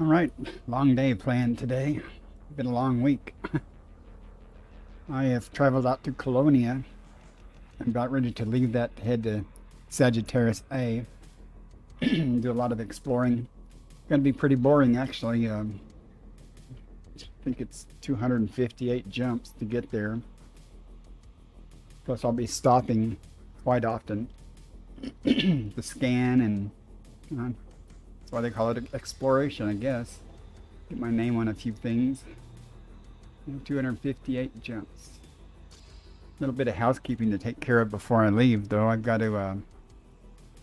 All right, long day planned today. Been a long week. I have traveled out to Colonia. I'm about ready to leave that to head to Sagittarius A. Do a lot of exploring. Gonna be pretty boring actually. I think it's 258 jumps to get there. Plus I'll be stopping quite often to scan and that's why they call it exploration, I guess. Get my name on a few things. 258 jumps. A little bit of housekeeping to take care of before I leave, though. I've got to,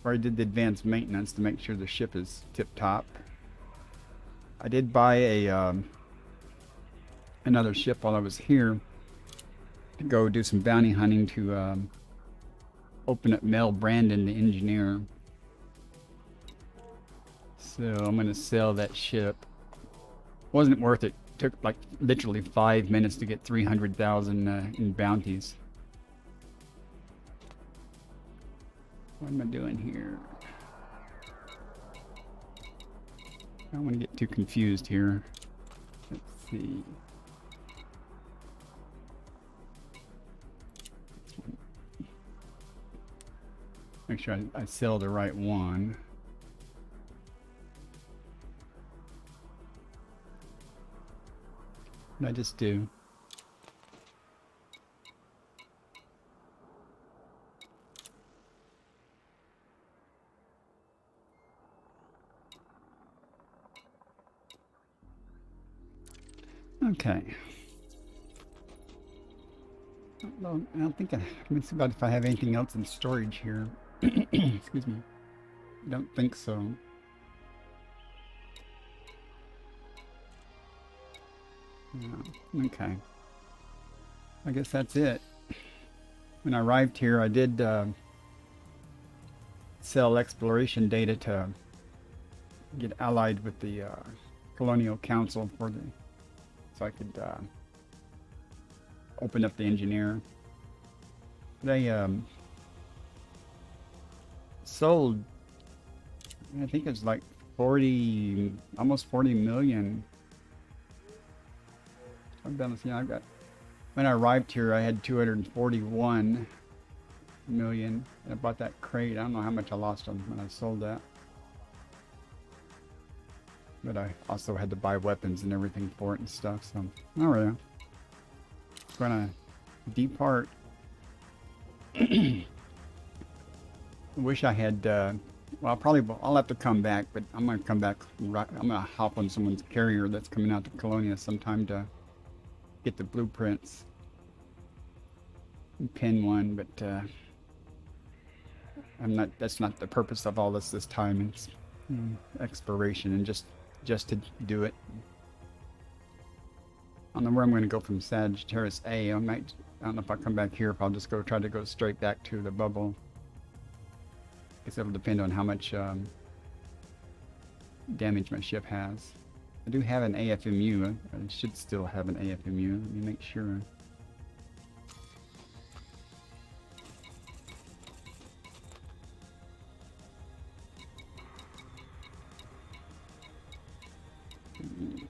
already did the advanced maintenance to make sure the ship is tip-top. I did buy a another ship while I was here to go do some bounty hunting to open up Mel Brandon, the engineer. So I'm going to sell that ship. Wasn't worth it. Took like literally 5 minutes to get 300,000 in bounties. What am I doing here? I don't want to get too confused here. Let's see. Make sure I sell the right one. What did I just do? Okay. Well, I don't think let me see about if I have anything else in storage here. Excuse me. I don't think so. Yeah, okay. I guess that's it. When I arrived here, I did sell exploration data to get allied with the Colonial Council for the, so I could open up the engineer. They sold, I think it's like 40, almost 40 million. I've got, when I arrived here, I had 241 million. I bought that crate. I don't know how much I lost on when I sold that. But I also had to buy weapons and everything for it and stuff. So, all right. I'm gonna depart. I wish I had. Well, I'll have to come back, but I'm gonna come back. I'm gonna hop on someone's carrier that's coming out to Colonia sometime to get the blueprints and pin one, but I'm not. That's not the purpose of all this time. It's exploration and just to do it. I don't know where I'm going to go from Sagittarius A. I don't know if I come back here, if I'll just try to go straight back to the bubble. I guess it'll depend on how much damage my ship has. I do have an AFMU. I should still have an AFMU. Let me make sure.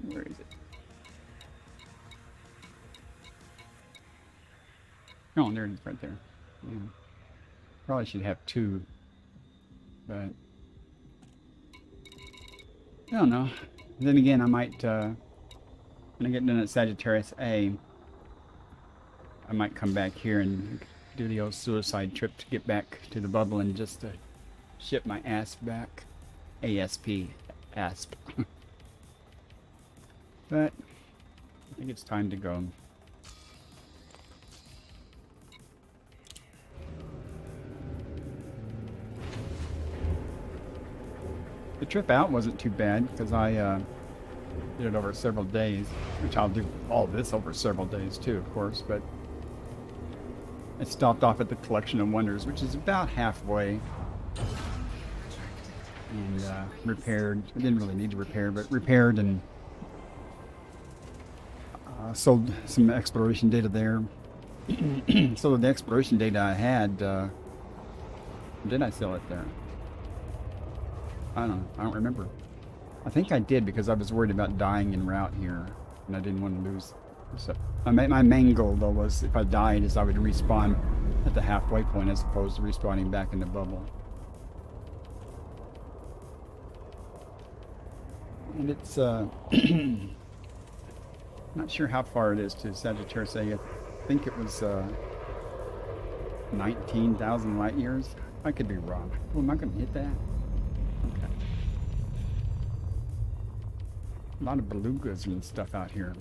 Where is it? Oh, there it is right there. Yeah. Probably should have two, but I don't know. Then again, I might, when I get done at Sagittarius A, I might come back here and do the old suicide trip to get back to the bubble and just ship my ass back. ASP. ASP. But I think it's time to go. The trip out wasn't too bad because I did it over several days, which I'll do all this over several days too, of course, but I stopped off at the Collection of Wonders, which is about halfway, and repaired. I didn't really need to repair, but repaired and sold some exploration data there. So the exploration data I had, did I sell it there? I don't know. I don't remember. I think I did because I was worried about dying en route here, and I didn't want to lose. So my main goal though was if I died, is I would respawn at the halfway point as opposed to respawning back in the bubble. And it's not sure how far it is to Sagittarius A. I think it was 19,000 light years. I could be wrong. Oh, am I going to hit that? Okay. A lot of belugas and stuff out here.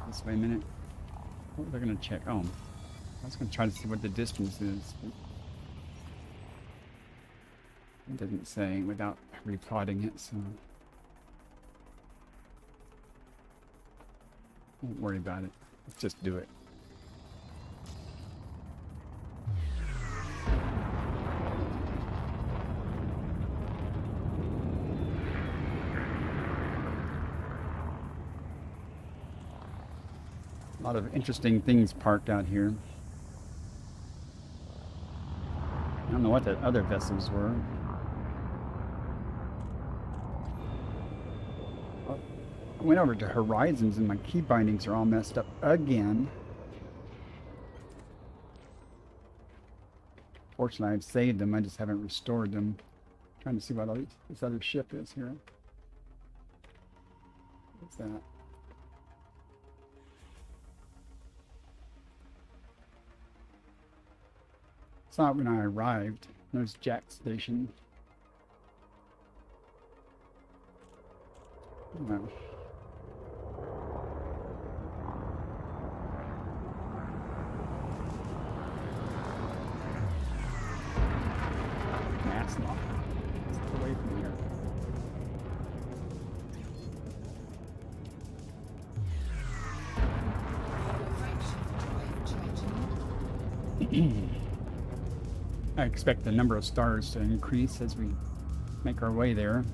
This way a minute. What was I going to check? Oh, I was going to try to see what the distance is. It doesn't say without replotting it, so don't worry about it. Let's just do it. A lot of interesting things parked out here. I don't know what the other vessels were. I went over to Horizons and my key bindings are all messed up again. Fortunately, I've saved them. I just haven't restored them. Trying to see what this other ship is here. What's that? Saw it when I arrived. There's Jack Station. No. That's not. Let's get away from here. I expect the number of stars to increase as we make our way there.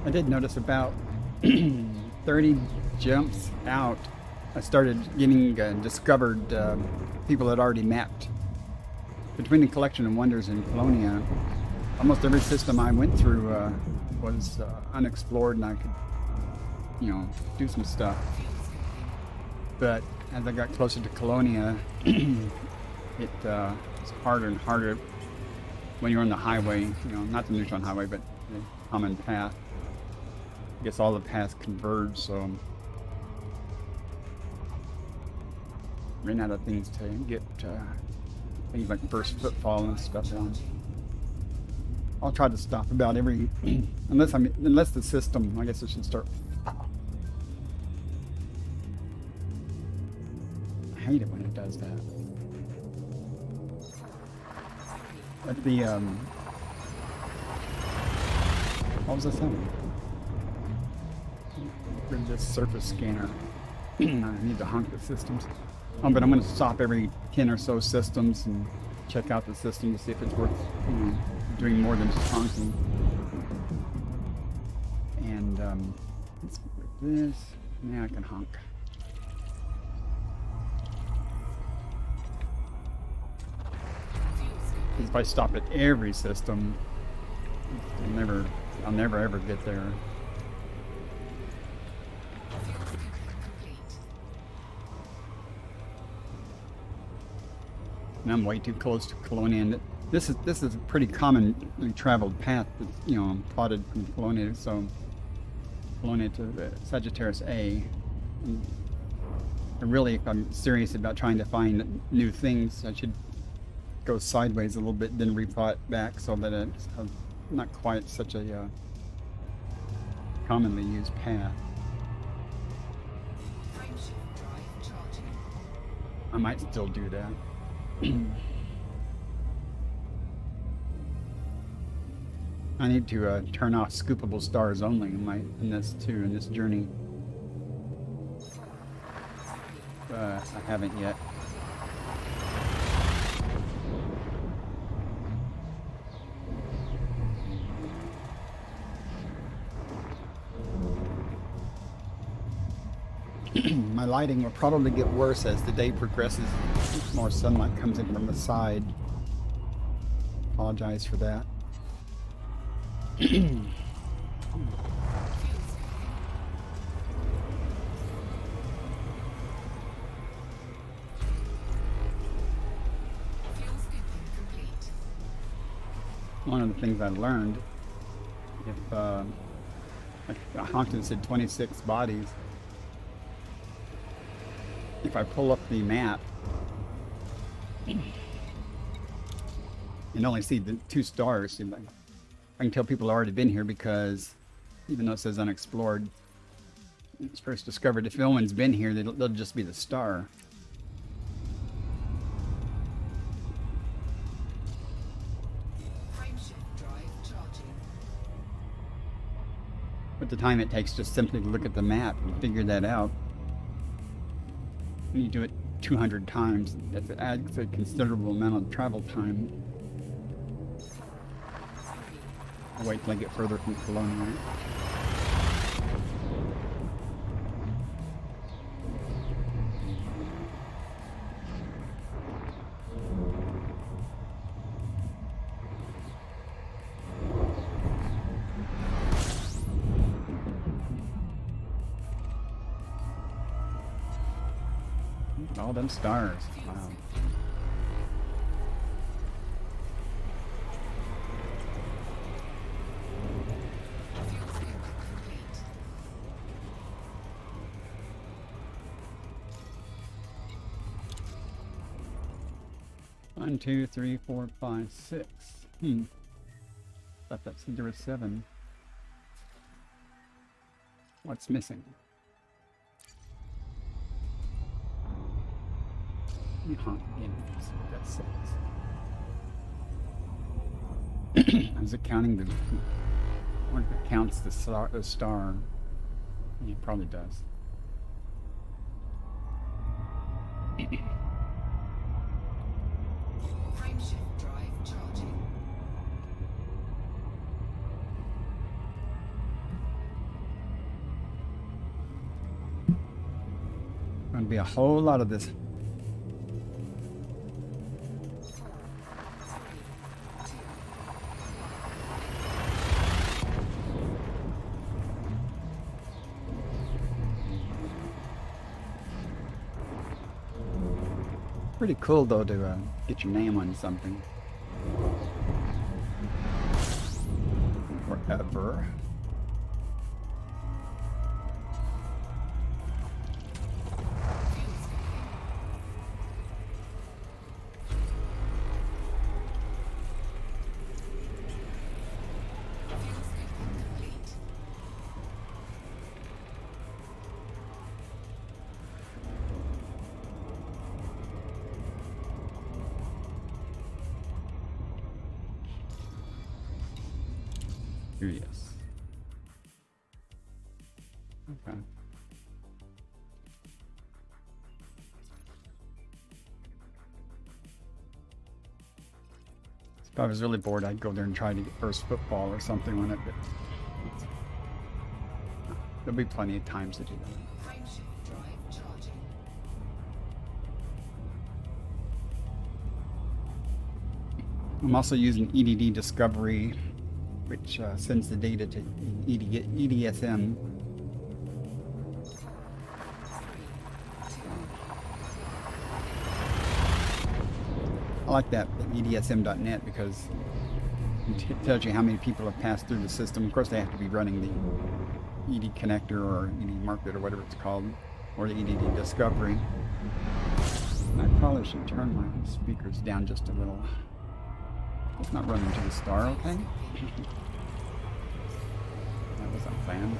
I did notice about 30 jumps out, I started getting discovered people that already mapped. Between the Collection of Wonders and Colonia, almost every system I went through was unexplored, and I could, do some stuff. But as I got closer to Colonia, it was harder and harder when you're on the highway, not the neutron highway, but the common path. I guess all the paths converge, so ran out of things to get things like first footfall and stuff on. I'll try to stop about every unless the system, I guess it should start. I hate it when it does that. But the what was I saying? This surface scanner. I need to honk the systems. But I'm going to stop every 10 or so systems and check out the system to see if it's worth doing more than just honking. And let's go with this. Now I can honk. If I stop at every system, I'll never ever get there. And I'm way too close to Colonia, and this is a pretty commonly traveled path that's plotted from Colonia, so Colonia to Sagittarius A. And really, if I'm serious about trying to find new things, I should go sideways a little bit, then replot back, so that it's not quite such a commonly used path. I might still do that. I need to turn off scoopable stars only in this journey. I haven't yet. My lighting will probably get worse as the day progresses. More sunlight comes in from the side. Apologize for that. One of the things I learned, if like Honkin said 26 bodies, if I pull up the map and only see the 2 stars, I can tell people have already been here because even though it says unexplored, it's first discovered. If no one's been here, they'll just be the star. But the time it takes just simply to look at the map and figure that out, when you do it 200 times, that adds a considerable amount of travel time. I'll wait till I get further from Colonia. All them stars. Wow. One, 2, 3, 4, 5, 6. Thought that said there was 7. What's missing? That's 6. Is it counting the? I wonder if it counts the star. Yeah, it probably does. Frameshift drive charging. Going to be a whole lot of this. Pretty cool though to get your name on something. Forever. Yes. Okay. If I was really bored, I'd go there and try to get first football or something on it, but there'll be plenty of times to do that. Frameshift drive charging. I'm also using EDD Discovery, which sends the data to EDSM. I like that, EDSM.net, because it tells you how many people have passed through the system. Of course, they have to be running the ED connector or ED market or whatever it's called, or the EDD Discovery. And I probably should turn my speakers down just a little. It's not running to the star, okay? That wasn't planned.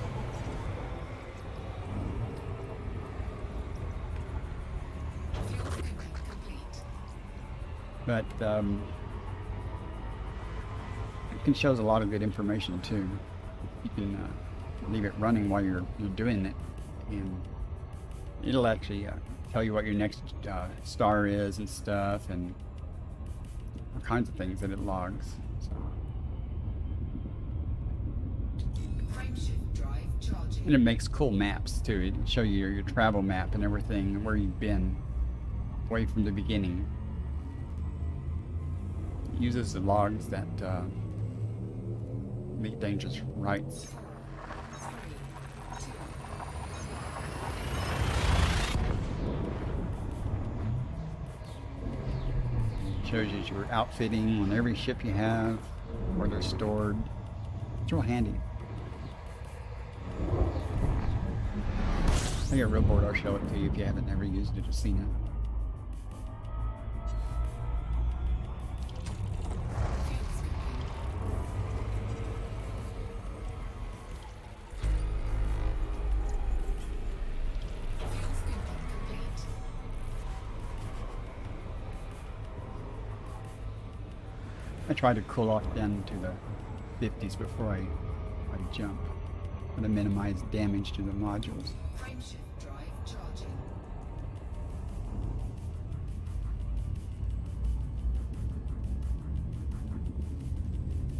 But it shows a lot of good information too. You can leave it running while you're doing it, and It'll actually tell you what your next star is and stuff, and all kinds of things that it logs. So. Frameshift drive charging. And it makes cool maps too. It show you your travel map and everything, and where you've been, way from the beginning. It uses the logs that meet dangerous rights. 3, 2. Shows you your outfitting on every ship you have, where they're stored. It's real handy. I got a real board. I'll show it to you if you haven't ever used it or seen it. Fuel scooping complete. I try to cool off down to the 50s before I jump. To minimize damage to the modules. Frameshift drive charging.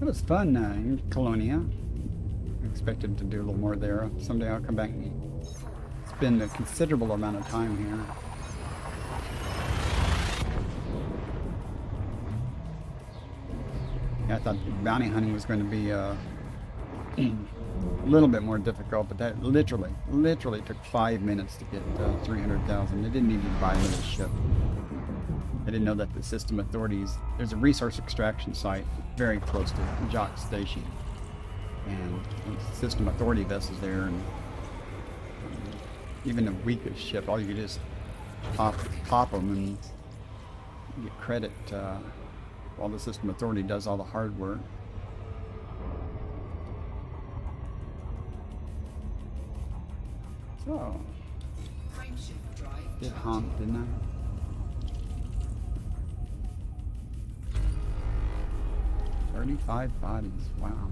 It was fun in Colonia. I expected to do a little more there. Someday I'll come back and spend a considerable amount of time here. Yeah, I thought bounty hunting was going to be a little bit more difficult, but that literally took 5 minutes to get 300,000. They didn't even buy another ship. I didn't know that the system authorities, there's a resource extraction site very close to Jock Station, and system authority vessels there, and even the weakest ship, all you could just pop them and get credit while the system authority does all the hard work. So, Frameshift drive did charging. honk, didn't I? $35 bodies, wow.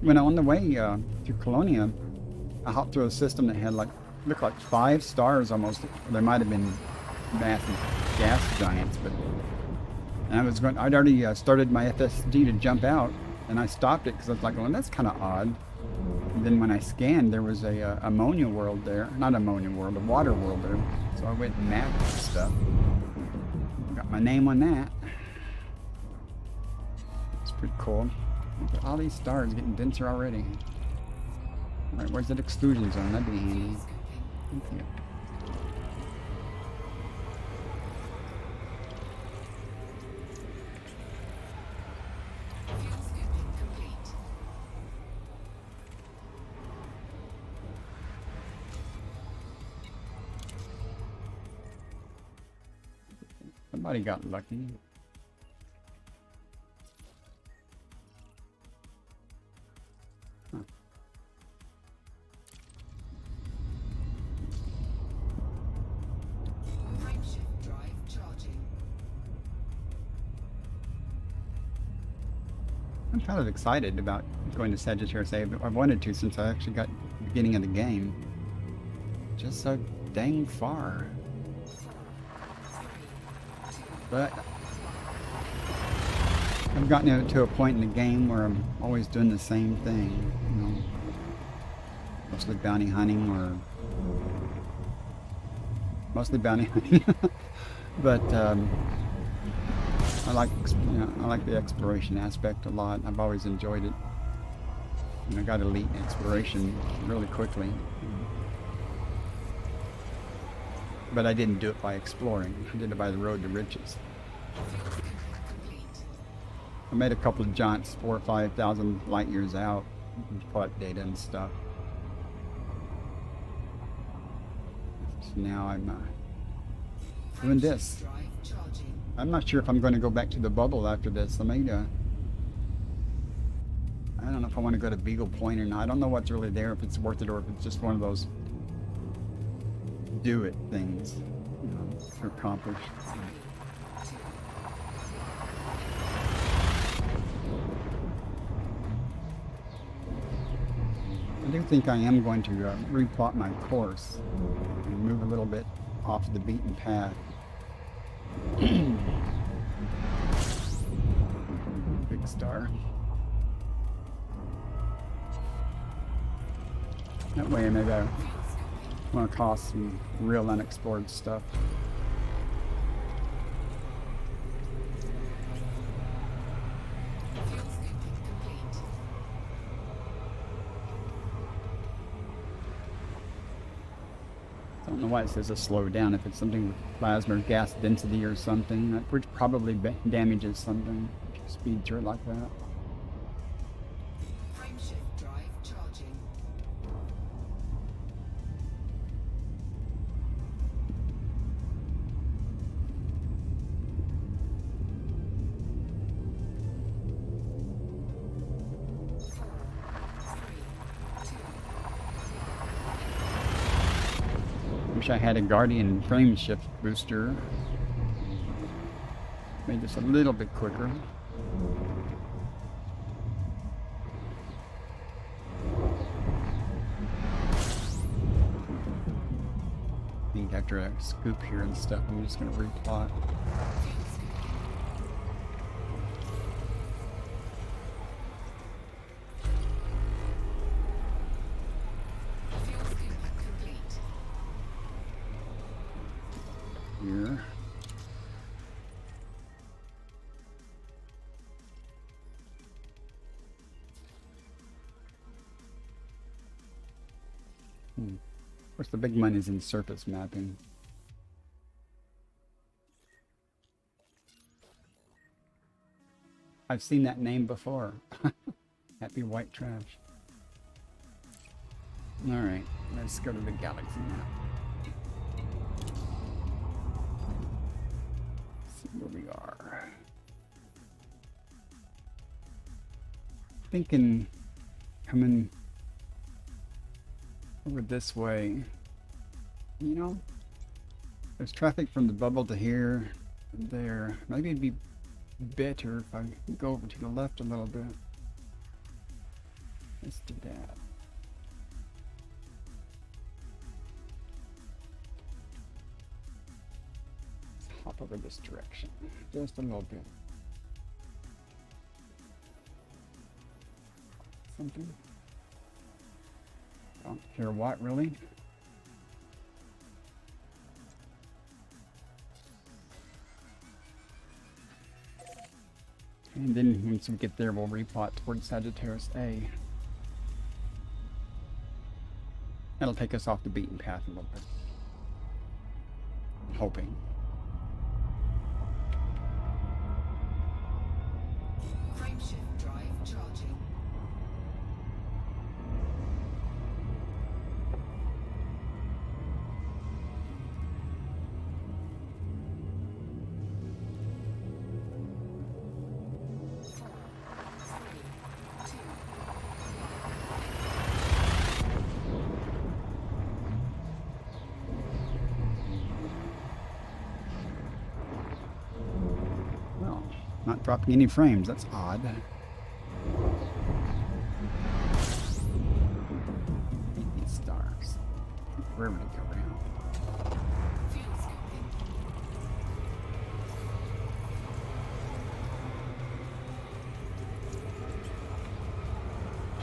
When on the way to Colonia, I hopped through a system that had looked like 5 stars almost. There might have been massive gas giants, but and I'd already started my FSD to jump out, and I stopped it because I was like, well, that's kind of odd. And then when I scanned, there was a ammonia world there. Not ammonia world, a water world there. So I went and mapped the stuff. Got my name on that. It's pretty cool. Look at all these stars getting denser already. Alright, where's that exclusion zone? That'd be handy. Thank you. Fuel scooping complete. Somebody got lucky. Huh. Frameshift drive charging. I'm kind of excited about going to Sagittarius A. I've wanted to since I actually got the beginning of the game. Just so dang far. 3, 2. But I've gotten to a point in the game where I'm always doing the same thing, you know, mostly bounty hunting mostly bounty hunting. But I like the exploration aspect a lot. I've always enjoyed it. And I got elite exploration really quickly. But I didn't do it by exploring. I did it by the road to riches. Fuel scooping complete. I made a couple of giants 4,000 or 5,000 light years out, plot data and stuff. So now I'm doing this. Frameshift drive charging. I'm not sure if I'm going to go back to the bubble after this. I don't know if I want to go to Beagle Point or not. I don't know what's really there, if it's worth it or if it's just one of those do it things, you know, to accomplish. 3, 2. I do think I am going to replot my course and move a little bit off the beaten path. Big star. That way maybe I want to cost some real unexplored stuff. I don't know why it says a slow down. If it's something with plasma or gas density or something, which probably damages something if you speed through it like that. Frameshift drive charging. Wish I had a Guardian frame shift booster. Made this a little bit quicker. I think after I scoop here and stuff, I'm just going to replot. Fuel scooping complete. Here. Of course, the big money's in surface mapping. I've seen that name before. Happy white trash. Alright, let's go to the galaxy map. See where we are. Thinking coming over this way. You know, there's traffic from the bubble to here and there. Maybe it'd be better if I go over to the left a little bit. Let's do that. Let's hop over this direction just a little bit. Something. Don't care what, really. And then once we get there, we'll replot towards Sagittarius A. That'll take us off the beaten path a little bit. I'm hoping. Frameshift drive charging. Well, not dropping any frames. That's odd. These stars. Where would it go around? Fuel scooping.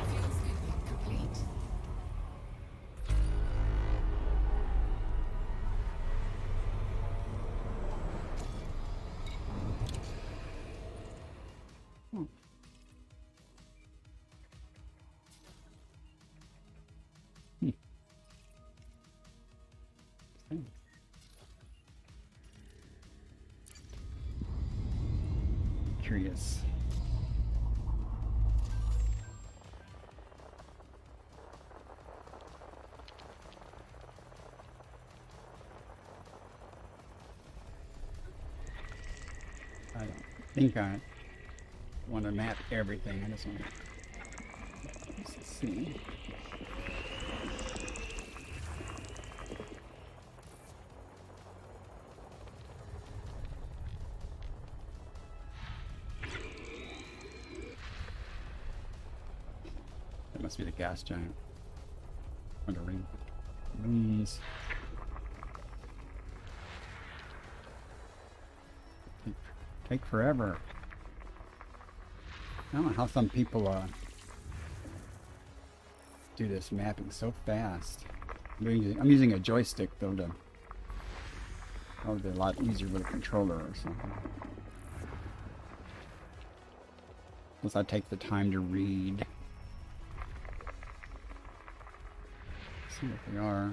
Fuel scooping complete. Curious. I don't think I want to map everything. I just want to see. That must be the gas giant. What a read. Please. Take forever. I don't know how some people do this mapping so fast. I'm using a joystick though to. That would be a lot easier with a controller or something. Unless I take the time to read. See what they are.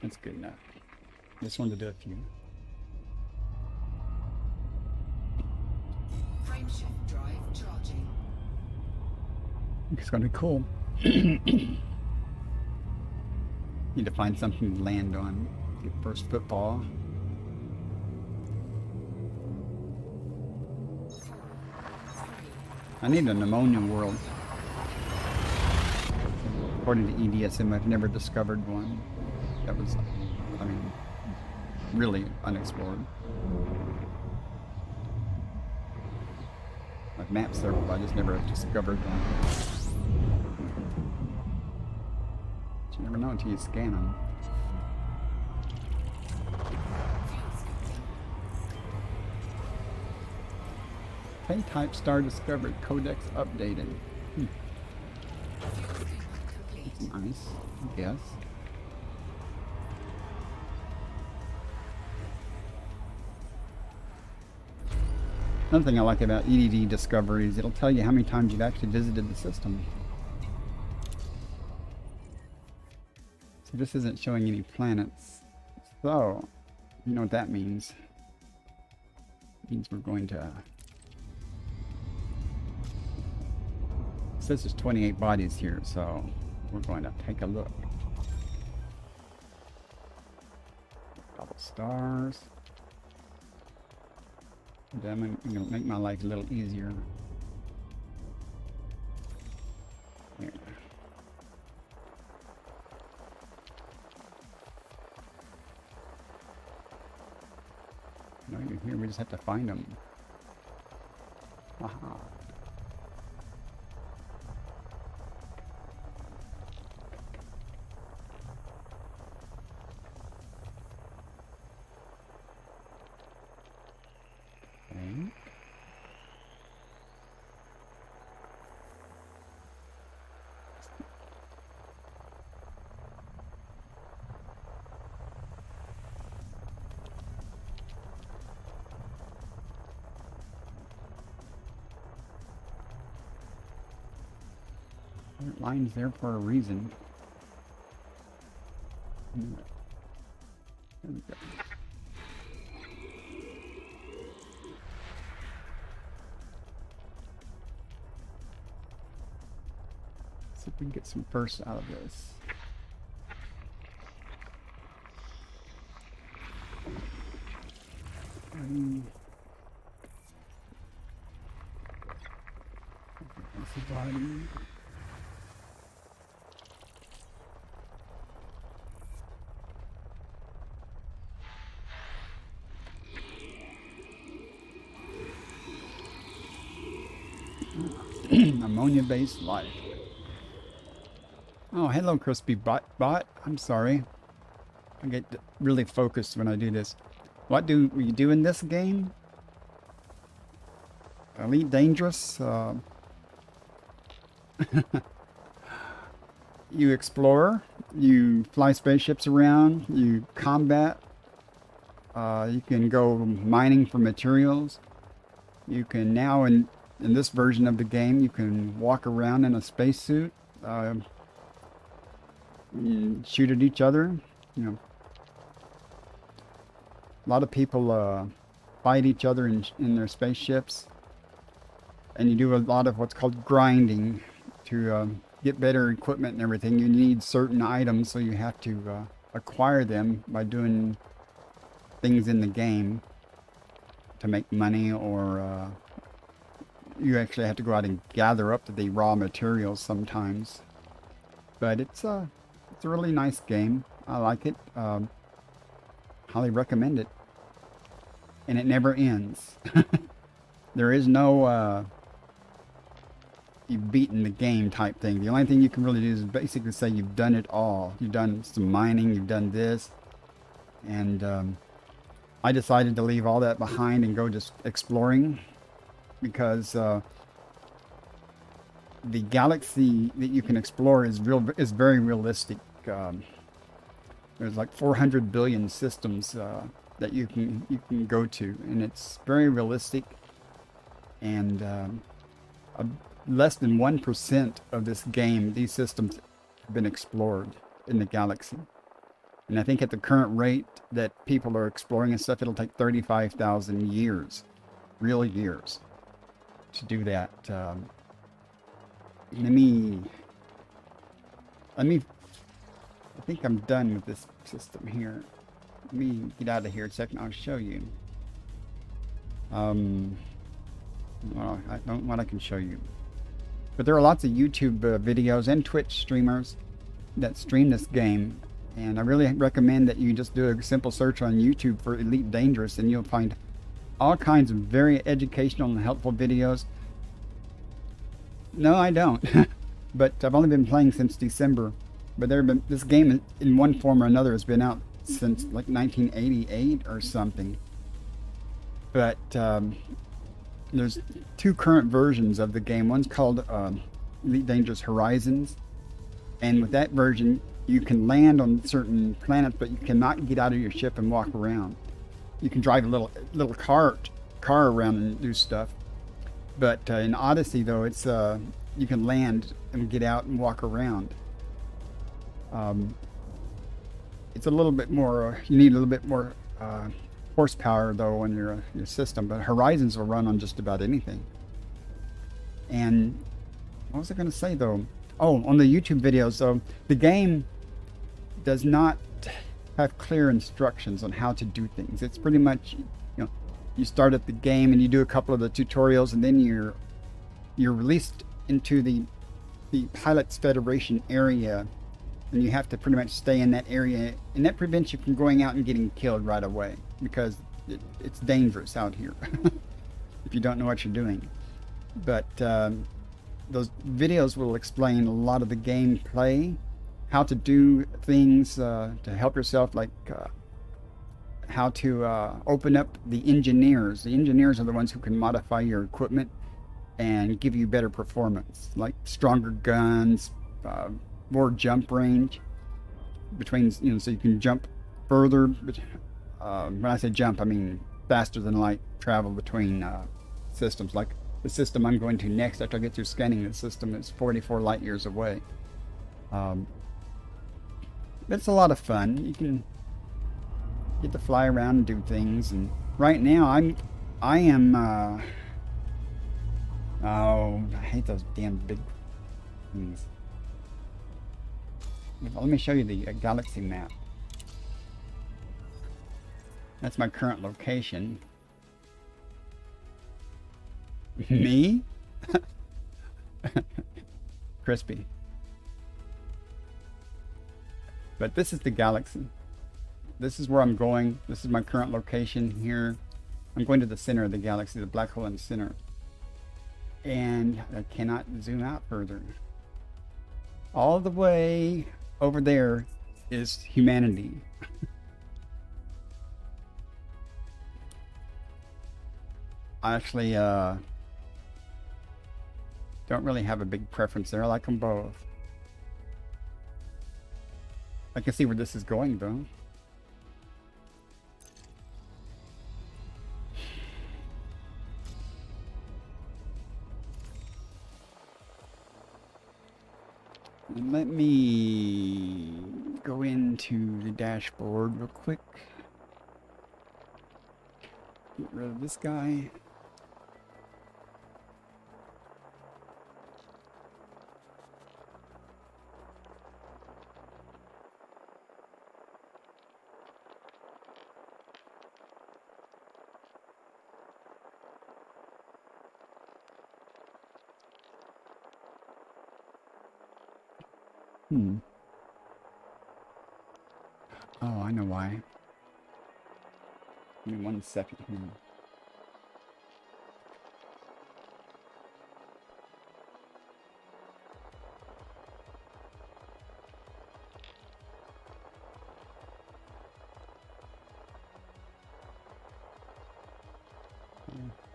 That's good enough. Just wanted to do a few. Frameshift drive charging. It's gonna be cool. Need to find something to land on. Get first football. I need a pneumonia world. According to EDSM, I've never discovered one. That was, I mean, really unexplored. I've mapped several, but I just never discovered one. But you never know until you scan them. K-type star discovered. Codex updated. That's nice, I guess. Another thing I like about EDD discoveries, it'll tell you how many times you've actually visited the system. So this isn't showing any planets. So, you know what that means. It means we're going to... It says there's 28 bodies here, so we're going to take a look. Double stars. I'm going to make my life a little easier. Here. No, you're here. We just have to find them. Aha. Line's there for a reason. There we go. See if we can get some firsts out of this. Body. Ammonia-based life. Oh, hello, Crispy Bot. I'm sorry. I get really focused when I do this. What do we do in this game? Elite Dangerous. You explore. You fly spaceships around. You combat. You can go mining for materials. You can now in this version of the game, you can walk around in a spacesuit, shoot at each other. You know, a lot of people fight each other in their spaceships, and you do a lot of what's called grinding to get better equipment and everything. You need certain items, so you have to acquire them by doing things in the game to make money or you actually have to go out and gather up the raw materials sometimes. But it's a really nice game. I like it. Highly recommend it. And it never ends. There is no you've beaten the game type thing. The only thing you can really do is basically say you've done it all. You've done some mining, you've done this. And I decided to leave all that behind and go just exploring because the galaxy that you can explore is very realistic. There's like 400 billion systems that you can go to, and it's very realistic. And less than 1% of this game, these systems have been explored in the galaxy. And I think at the current rate that people are exploring and stuff, it'll take 35,000 years, real years, to do that. Let me. I think I'm done with this system here. Let me get out of here a second. I'll show you. Well, I don't know what I can show you. But there are lots of YouTube videos and Twitch streamers that stream this game. And I really recommend that you just do a simple search on YouTube for Elite Dangerous, and you'll find all kinds of very educational and helpful videos. No, I don't. But I've only been playing since December. But this game in one form or another has been out since like 1988 or something. But there's two current versions of the game. One's called Elite Dangerous Horizons. And with that version, you can land on certain planets, but you cannot get out of your ship and walk around. You can drive a little car around and do stuff. But in Odyssey, though, it's you can land and get out and walk around. It's a little bit more. You need a little bit more horsepower, though, on your system. But Horizons will run on just about anything. And what was I going to say, though? Oh, on the YouTube videos, so the game does not have clear instructions on how to do things. It's pretty much, you start at the game and you do a couple of the tutorials, and then you're released into the Pilots Federation area, and you have to pretty much stay in that area, and that prevents you from going out and getting killed right away, because it's dangerous out here if you don't know what you're doing. But those videos will explain a lot of the gameplay, how to do things to help yourself, like how to open up the engineers. The engineers are the ones who can modify your equipment and give you better performance, like stronger guns, more jump range between, so you can jump further. When I say jump, I mean faster than light travel between systems. Like the system I'm going to next after I get through scanning the system is 44 light years away. It's a lot of fun. You can get to fly around and do things. And right now I am oh, I hate those damn big things. Let me show you the galaxy map. That's my current location. Me? Crispy. But this is the galaxy. This is where I'm going. This is my current location here. I'm going to the center of the galaxy, the black hole in the center. And I cannot zoom out further. All the way over there is humanity. I actually don't really have a big preference there. I like them both. I can see where this is going, though. And let me go into the dashboard real quick. Get rid of this guy. Hmm. Oh, I know why. Give me 1 second here.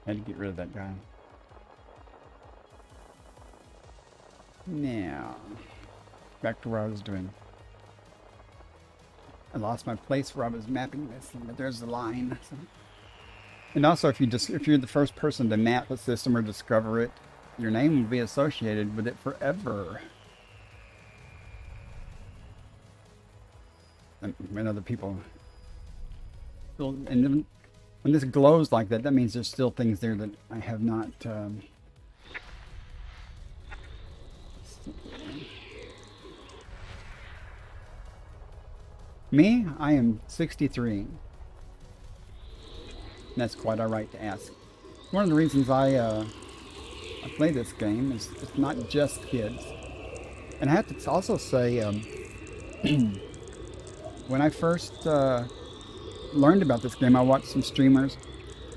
Had to get rid of that guy. Now, back to where I was doing. I lost my place where I was mapping this, but there's the line. So. And also, if you're the first person to map a system or discover it, your name will be associated with it forever. And when other people, and then when this glows like that, that means there's still things there that I have not. Me, I am 63. And that's quite alright to ask. One of the reasons I play this game is it's not just kids. And I have to also say, when I first learned about this game, I watched some streamers,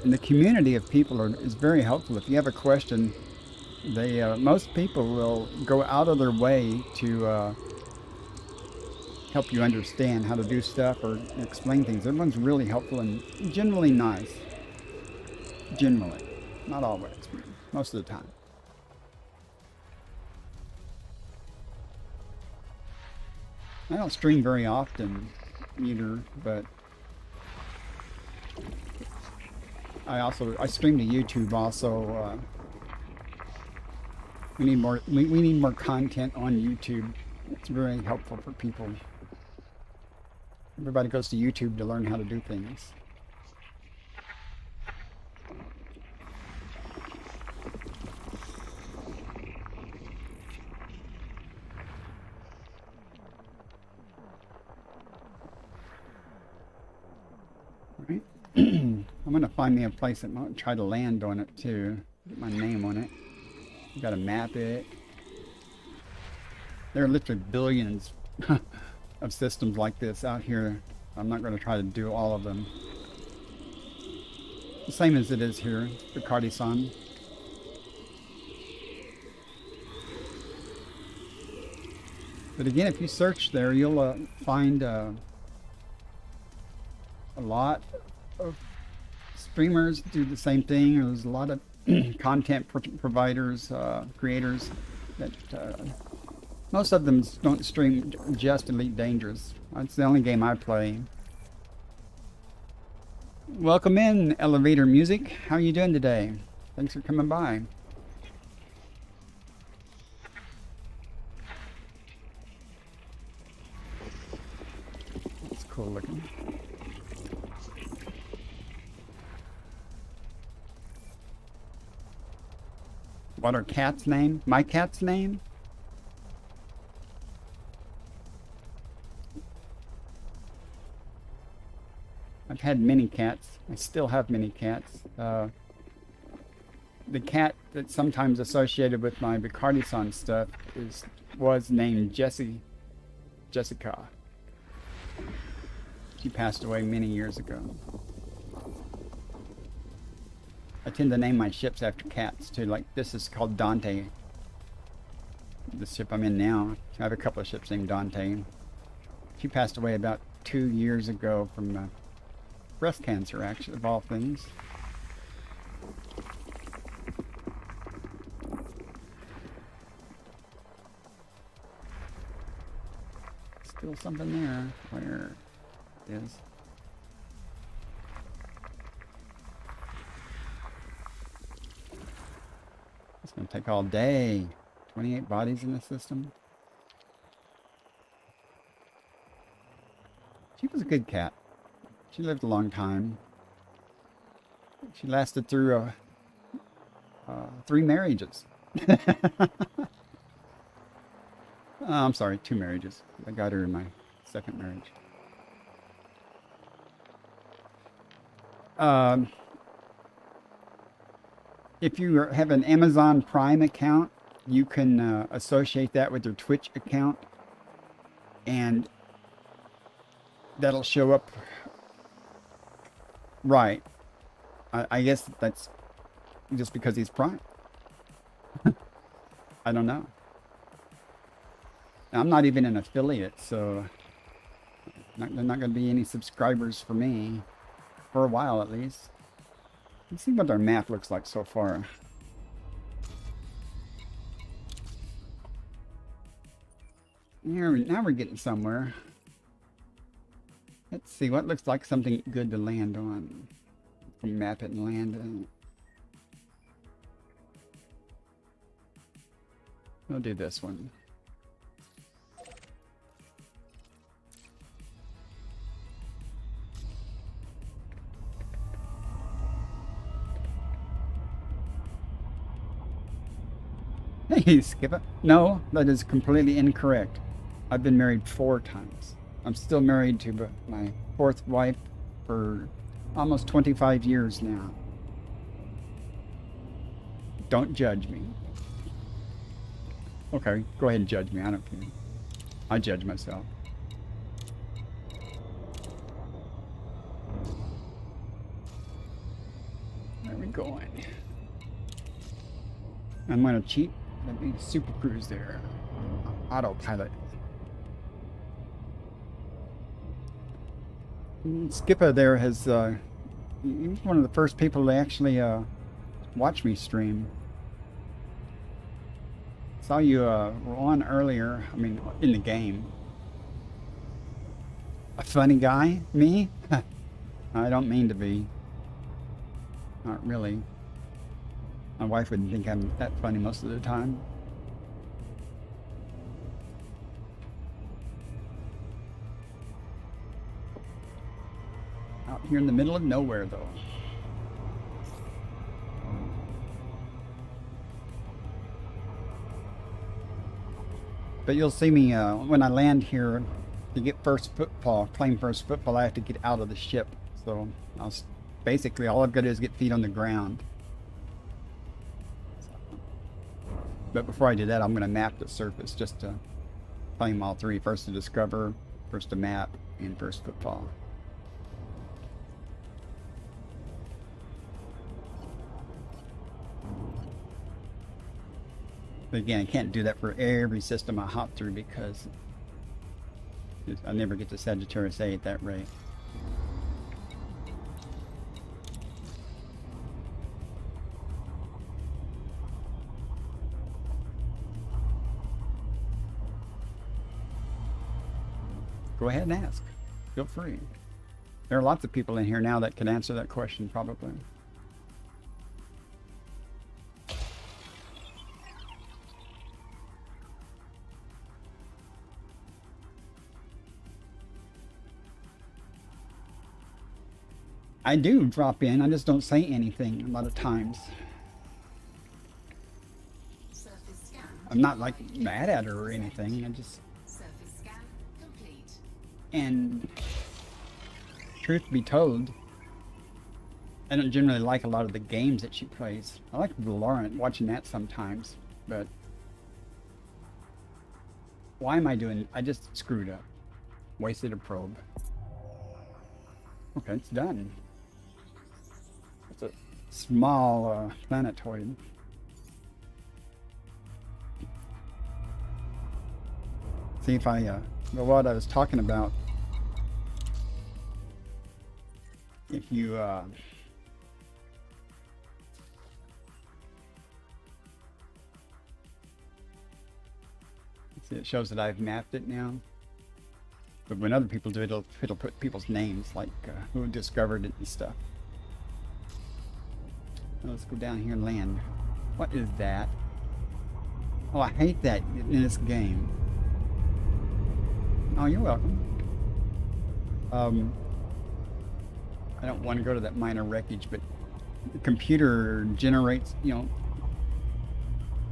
and the community of people is very helpful. If you have a question, they most people will go out of their way to help you understand how to do stuff or explain things. Everyone's really helpful and generally nice. Generally, not always, but most of the time. I don't stream very often either, but I stream to YouTube also. We need more content on YouTube. It's very helpful for people. Everybody goes to YouTube to learn how to do things. Right? I'm gonna find me a place that might try to land on it too. Get my name on it. You gotta map it. There are literally billions of systems like this out here. I'm not going to try to do all of them. The same as it is here, Bacardi-san. But again, if you search there, you'll find a lot of streamers do the same thing. There's a lot of content providers, creators that most of them don't stream just Elite Dangerous. It's the only game I play. Welcome in, Elevator Music. How are you doing today? Thanks for coming by. It's cool looking. What are cat's name? My cat's name? I've had many cats. I still have many cats. The cat that's sometimes associated with my Bacardi-san stuff was named Jessica. She passed away many years ago. I tend to name my ships after cats too. Like this is called Dante. The ship I'm in now. I have a couple of ships named Dante. She passed away about 2 years ago from breast cancer, actually, of all things. Still something there. Where it is? It's going to take all day. 28 bodies in the system. She was a good cat. She lived a long time. She lasted through 3 marriages. I'm sorry, 2 marriages. I got her in my 2nd marriage. If you have an Amazon Prime account, you can associate that with your Twitch account. and that'll show up right. I guess that's just because he's Prime. I don't know. I'm not even an affiliate, so there's not going to be any subscribers for me for a while at least. Let's see what our map looks like so far. Now we're getting somewhere. Let's see what looks like something good to land on. From map it and land on. We'll do this one. Hey, Skipper. No, that is completely incorrect. I've been married 4 times. I'm still married to my 4th wife for almost 25 years now. Don't judge me. Okay, go ahead and judge me. I don't care. I judge myself. Where are we going? I'm going to cheat. Let me super cruise there. Autopilot. Skipper there has, he was one of the first people to actually watch me stream. Saw you were on earlier, I mean, in the game. A funny guy? Me? I don't mean to be. Not really. My wife wouldn't think I'm that funny most of the time. Out here in the middle of nowhere, though. But you'll see me when I land here to get first football, claim first football, I have to get out of the ship. So basically all I've got to do is get feet on the ground. But before I do that, I'm going to map the surface just to claim all 3. First to discover, first to map, and first football. But again, I can't do that for every system I hop through because I never get to Sagittarius A at that rate. Go ahead and ask. Feel free. There are lots of people in here now that can answer that question probably. I do drop in, I just don't say anything a lot of times. Surface scan. I'm not like mad at her or anything, I just... Surface scan complete. And truth be told, I don't generally like a lot of the games that she plays. I like Valorant, watching that sometimes, but why am I doing... I just screwed up. Wasted a probe. Okay, it's done. It's a small planetoid. See if I know what I was talking about. If you see, it shows that I've mapped it now. But when other people do it, it'll put people's names, like who discovered it and stuff. Now let's go down here and land. What is that? Oh, I hate that in this game. Oh, you're welcome. I don't want to go to that minor wreckage, but the computer generates, you know,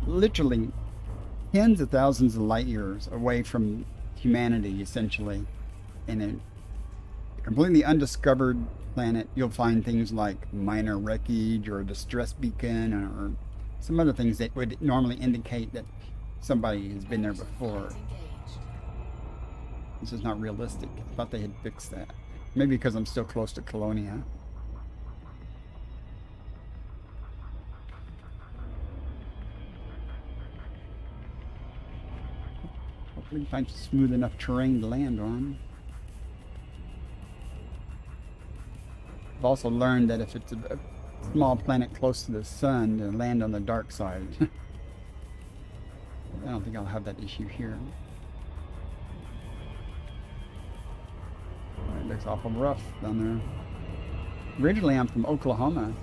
literally tens of thousands of light years away from humanity, essentially. In a completely undiscovered planet, you'll find things like minor wreckage or a distress beacon or some other things that would normally indicate that somebody has been there before. Engaged. This is not realistic. I thought they had fixed that. Maybe because I'm still close to Colonia. Hopefully find smooth enough terrain to land on. I've also learned that if it's a small planet close to the sun, to land on the dark side. I don't think I'll have that issue here. It looks awful rough down there. Originally, I'm from Oklahoma,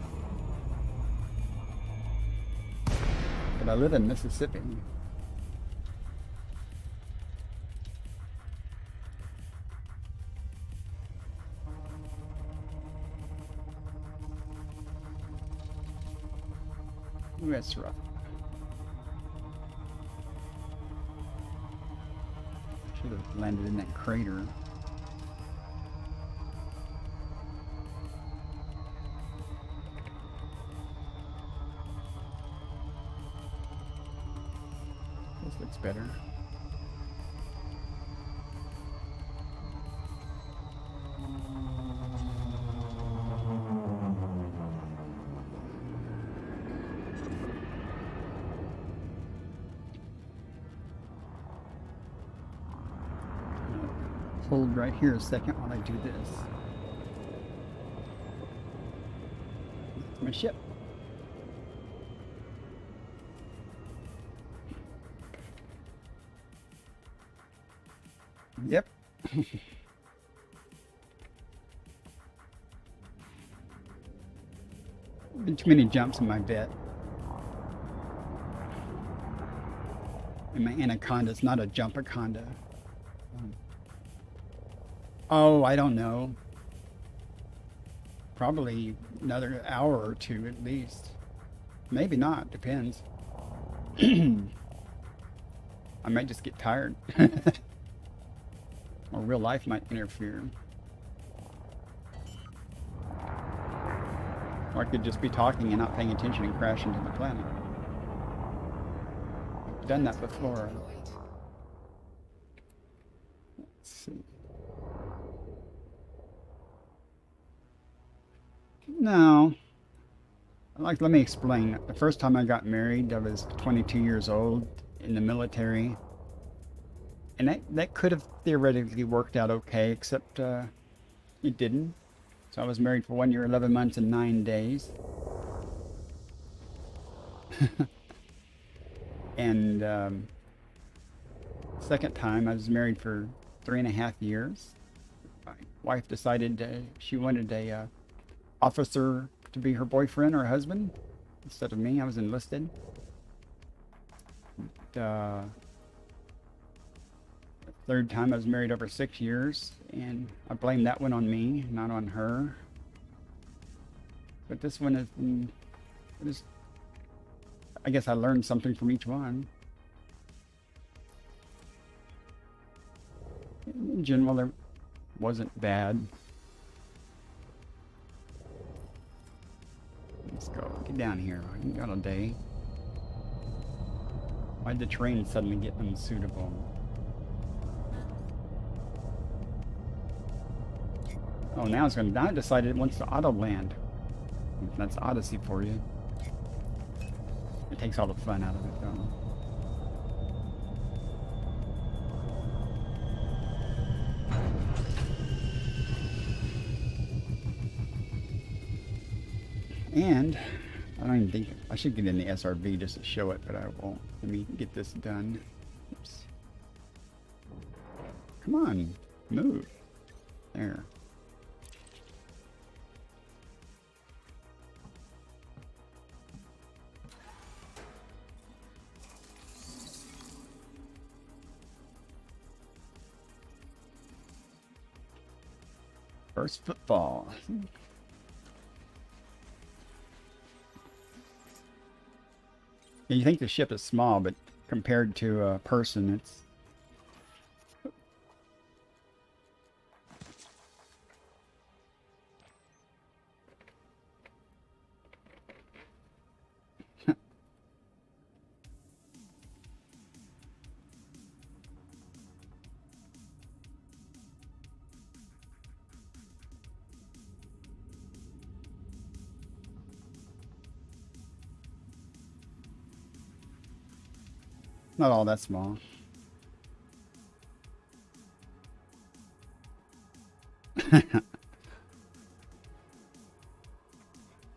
but I live in Mississippi. Ooh, that's rough. Should have landed in that crater. This looks better. Hold right here a second while I do this. My ship. Yep. Been too many jumps in my bit. And my anaconda's not a jump-aconda. Oh, I don't know. Probably another hour or two at least. Maybe not, depends. I might just get tired. Or real life might interfere. Or I could just be talking and not paying attention and crash into the planet. I've done that before. Let's see. No. Let me explain. The first time I got married, I was 22 years old in the military. And that could have theoretically worked out okay, except it didn't. So I was married for 1 year, 11 months, and 9 days. And second time, I was married for 3.5 years. My wife decided she wanted a officer to be her boyfriend or husband instead of me. I was enlisted. Third time I was married over 6 years, and I blame that one on me, not on her. But this one is, I guess I learned something from each one. In general, it wasn't bad. Let's go. Get down here. You got a day. Why'd the terrain suddenly get unsuitable? Oh, now it decided it wants to auto land. That's Odyssey for you. It takes all the fun out of it, though. And I don't even think I should get in the SRV just to show it, but I won't. Let me get this done. Oops. Come on, move. There. First football. Yeah, you think the ship is small, but compared to a person, it's... Not all that small.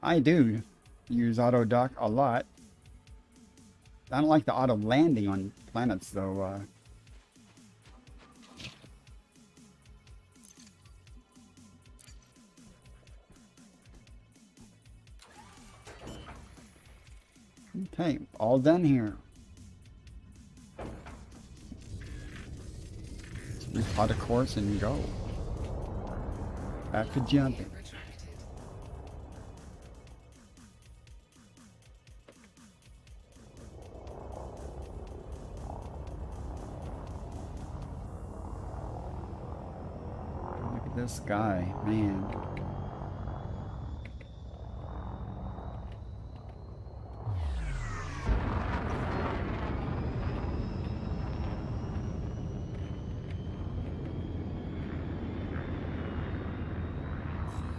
I do use auto dock a lot. I don't like the auto landing on planets though. Okay, all done here. Replot a course and go. Back to jumping. Retracted. Look at this guy, man.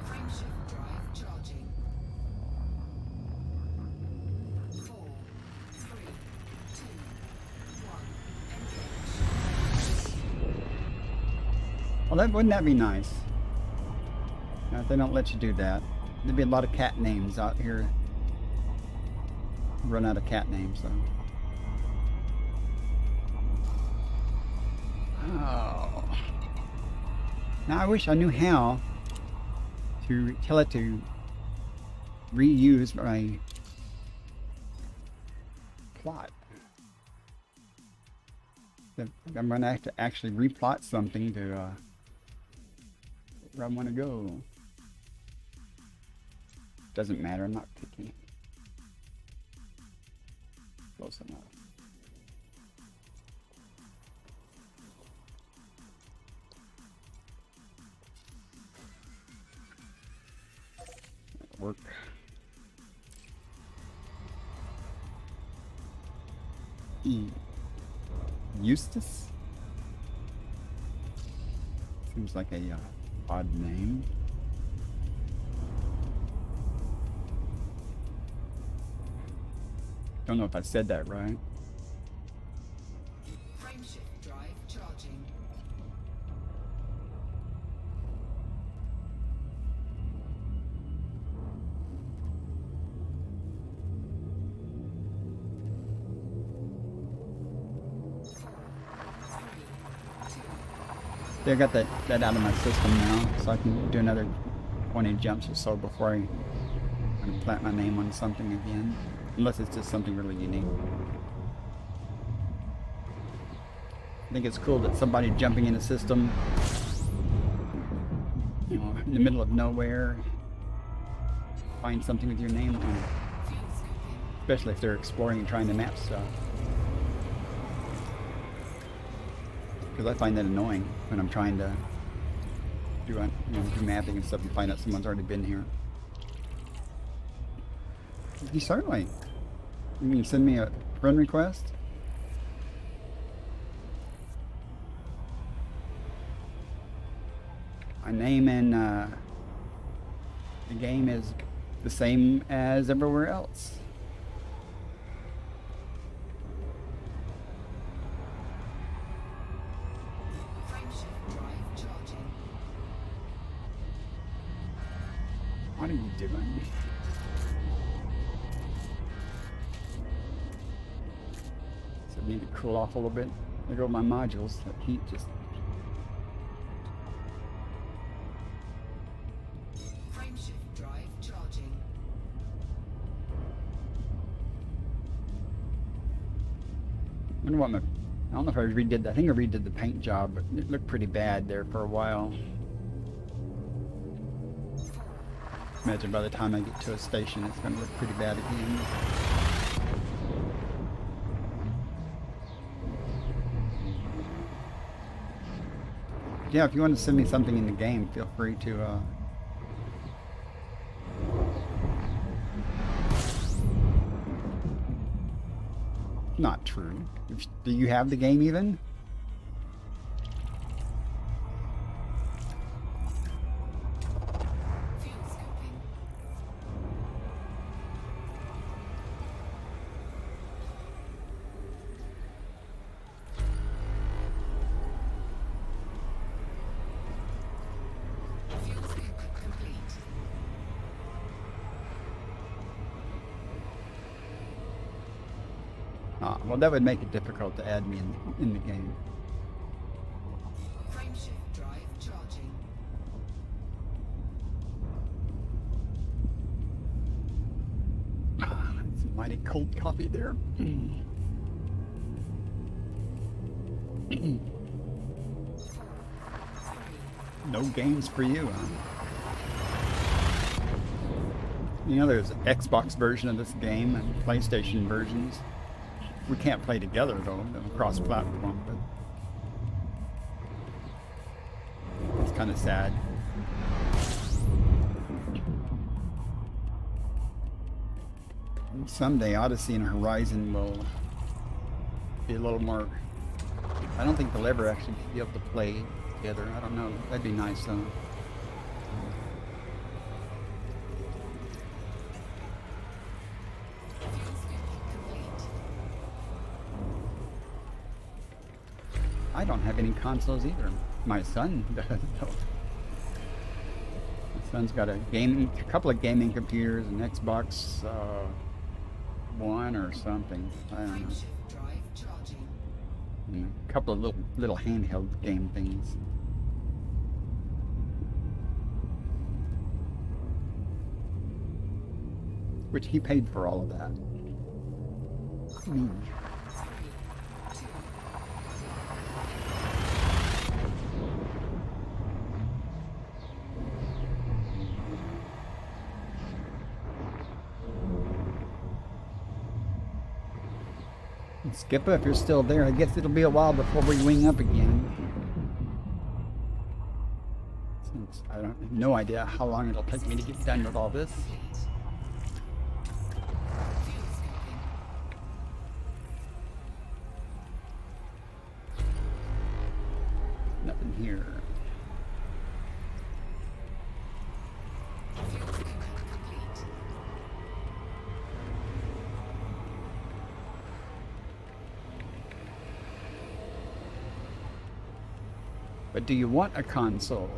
Frameshift drive charging. 4, 3, 2, 1. Engage. Well, wouldn't that be nice? Now, if they don't let you do that, there'd be a lot of cat names out here. Run out of cat names, though. Oh. Now, I wish I knew how to tell it to reuse my plot. I'm going to have to actually replot something to where I want to go. Doesn't matter, I'm not picking it. Close enough. Work. Eustace? Seems like a odd name. Don't know if I said that right. Frameshift drive charging. Yeah, I got that out of my system now, so I can do another 20 jumps or so before I plant my name on something again. Unless it's just something really unique. I think it's cool that somebody jumping in a system, you know, in the middle of nowhere, find something with your name on it. Fuel scooping. Especially if they're exploring and trying to map stuff. Because I find that annoying when I'm trying to do, do mapping and stuff and find out someone's already been here. You certainly. You can send me a friend request. My name in the game is the same as everywhere else. Frameshift drive charging. What are you doing? So I need to cool off a little bit. There go my modules. That heat just. Frameshift drive charging. I wonder what my. I don't know if I redid that. I think I redid the paint job, but it looked pretty bad there for a while. Imagine by the time I get to a station, it's going to look pretty bad again. Yeah, if you want to send me something in the game, feel free to. Not true. Do you have the game even? Fuel scooping. Well, that would make it difficult to add me in the game. Frameshift drive charging. It's a mighty cold coffee there. No games for you, huh? You know, there's an Xbox version of this game and PlayStation versions. We can't play together though, cross-platform, but it's kind of sad. Someday Odyssey and Horizon will be a little more. I don't think they'll ever actually be able to play together. I don't know. That'd be nice though. I don't have any consoles either. My son does though. My son's got a couple of gaming computers, an Xbox One or something. I don't know. Frameshift drive charging. And a couple of little handheld game things. Which he paid for all of that. Me. 3, 2, Skipper, if you're still there, I guess it'll be a while before we wing up again. Since I have no idea how long it'll take me to get done with all this. fuel scoping. Nothing here. Fuel scoping complete. But do you want a console?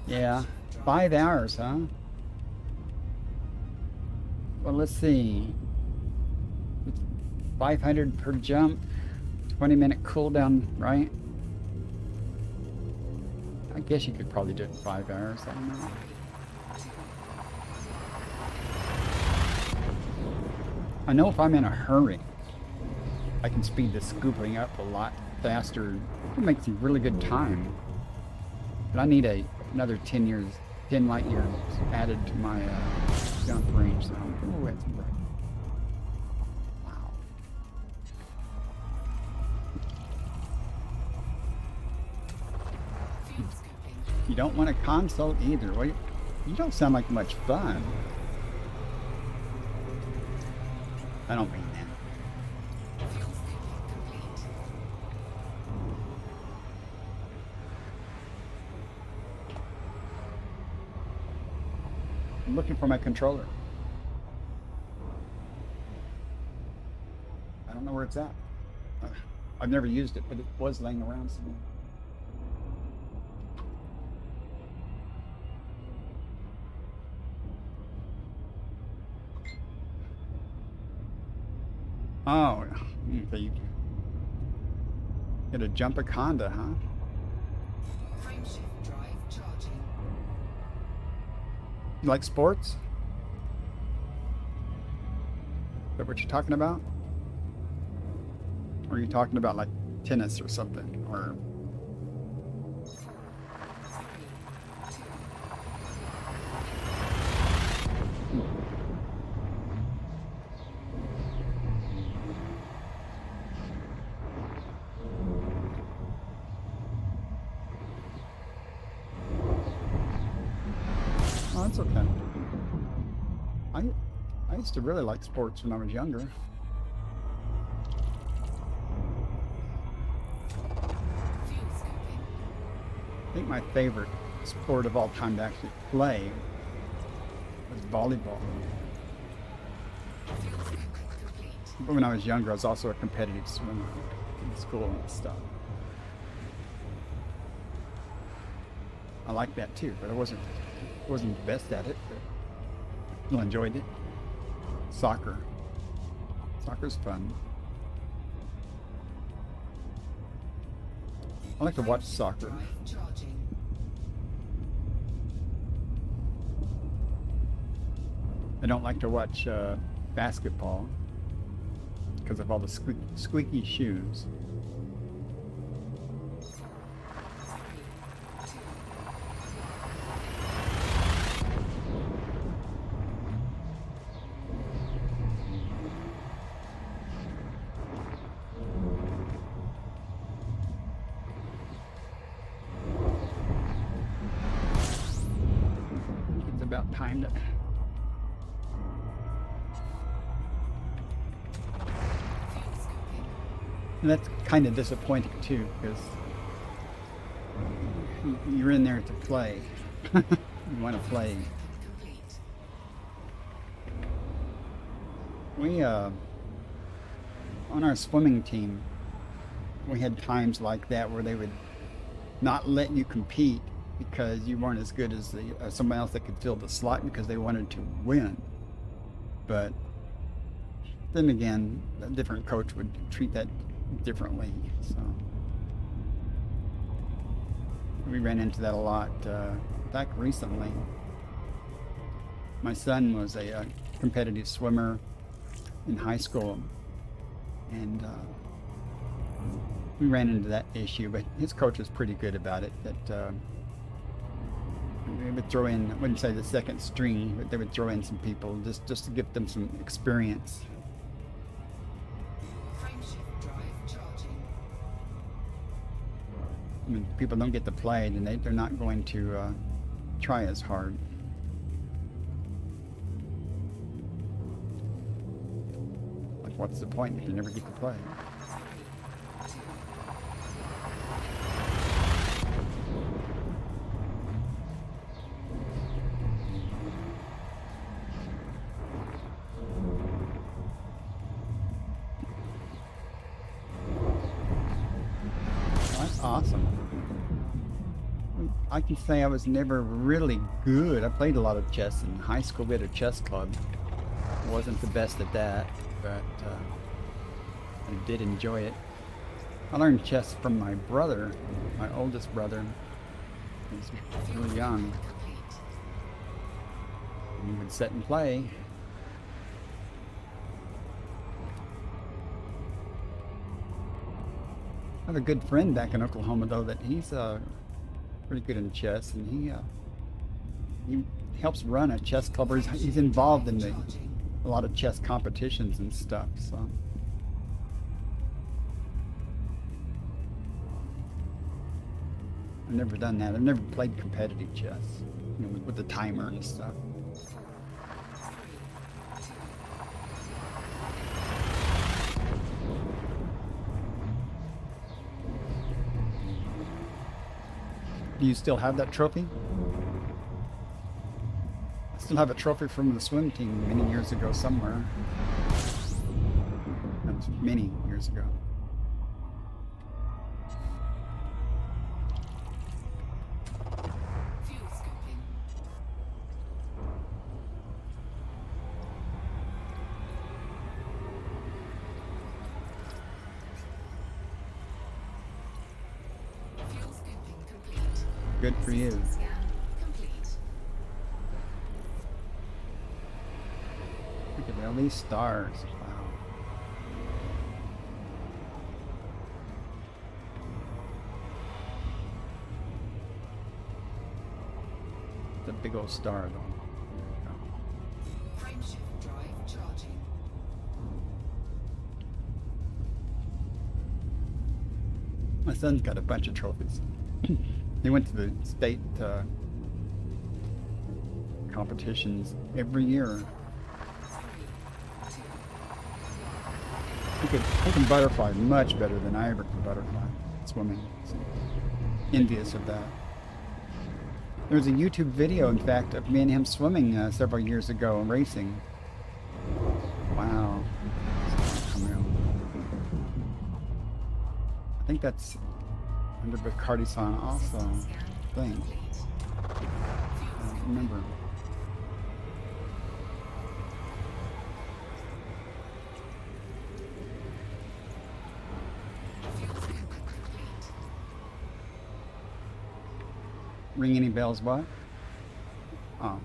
Yeah, 5 hours, huh? Well, let's see. It's 500 per jump, 20-minute cooldown, right? I guess you could probably do it in 5 hours. I don't know. I know if I'm in a hurry, I can speed the scooping up a lot faster. It'll make some really good time. But I need another 10 light years added to my jump range. So, ooh, that's bright. Wow. Fuel scoping. You don't want a console either. Well, you don't sound like much fun. I don't mean that. Fuel scoping complete. I'm looking for my controller. I don't know where it's at. I've never used it, but it was laying around somewhere. Oh, so you get a jump a Conda, huh? Frameshift drive charging. You like sports? Is that what you're talking about? Or are you talking about like tennis or something? Or 3, 2, oh, that's okay. I used to really like sports when I was younger. fuel scoping. I think my favorite sport of all time to actually play was volleyball. Fuel scoping complete. But when I was younger, I was also a competitive swimmer in school and stuff. I liked that too, but I wasn't the best at it. But Still enjoyed it. Soccer. Soccer's fun. I like to watch soccer. Drive charging. I don't like to watch basketball because of all the squeaky shoes. It's about time to. And that's kind of disappointing too, because you're in there to play. You want to play. Complete. We on our swimming team, we had times like that where they would not let you compete because you weren't as good as the someone else that could fill the slot because they wanted to win. But then again, a different coach would treat that differently. So we ran into that a lot. Back recently, my son was a competitive swimmer in high school, and we ran into that issue. But his coach was pretty good about it. That they would throw in, I wouldn't say the second string, but they would throw in some people just to give them some experience. Frameshift drive charging. I mean, people don't get to play, then they're not going to try as hard. Like, what's the point if you never get to play? That's awesome. I can say I was never really good. I played a lot of chess in high school. We had a chess club. Wasn't the best at that, but I did enjoy it. I learned chess from my brother, my oldest brother. He was really young. Complete. And he would sit and play. I have a good friend back in Oklahoma, though, that he's pretty good in chess, and he helps run a chess club. Or he's involved in a lot of chess competitions and stuff. So I've never done that. I've never played competitive chess, you know, with the timer and stuff. Do you still have that trophy? I still have a trophy from the swim team many years ago somewhere. That was many years ago. Fuel scooping. Fuel scooping complete. Good for you. Scan complete. Look at all these stars. Wow. It's a big old star, though. Frameshift drive charging. My son's got a bunch of trophies. He went to the state competitions every year. He can butterfly much better than I ever could butterfly swimming. So, envious of that. There was a YouTube video, in fact, of me and him swimming several years ago and racing. Wow. Unreal. I think that's under Bacardi-san also, I think. I don't remember. ring any bells? What? Oh.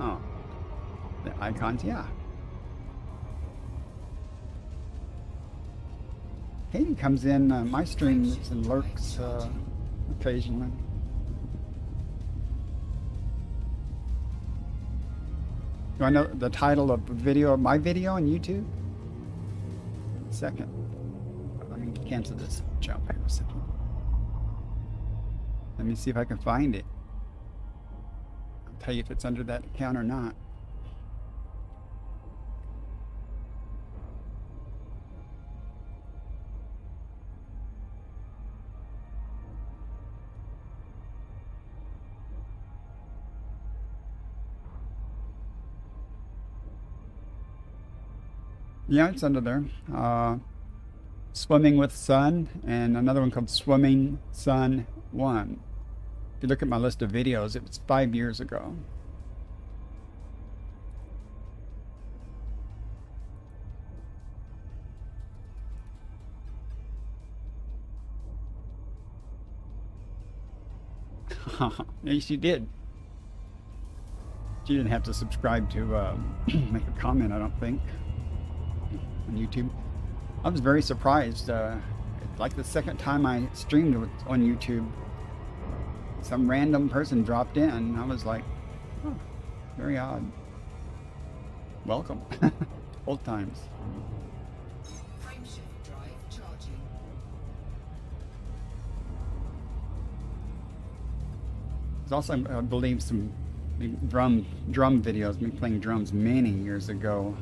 Oh. The icons, yeah. Katie comes in my streams and lurks occasionally. Do I know the title of the video, my video on YouTube? Second. Let me cancel this jump here a second. Let me see if I can find it. I'll tell you if it's under that account or not. Yeah, it's under there. Swimming with Sun, and another one called Swimming Sun 1. If you look at my list of videos, it was 5 years ago. Yes, you did. You didn't have to subscribe to make a comment, I don't think, on YouTube. I was very surprised. Like the second time I streamed on YouTube, some random person dropped in. I was like, oh, very odd. Welcome. Old times. Frameshift drive charging. There's also, I believe, some drum videos, me playing drums many years ago.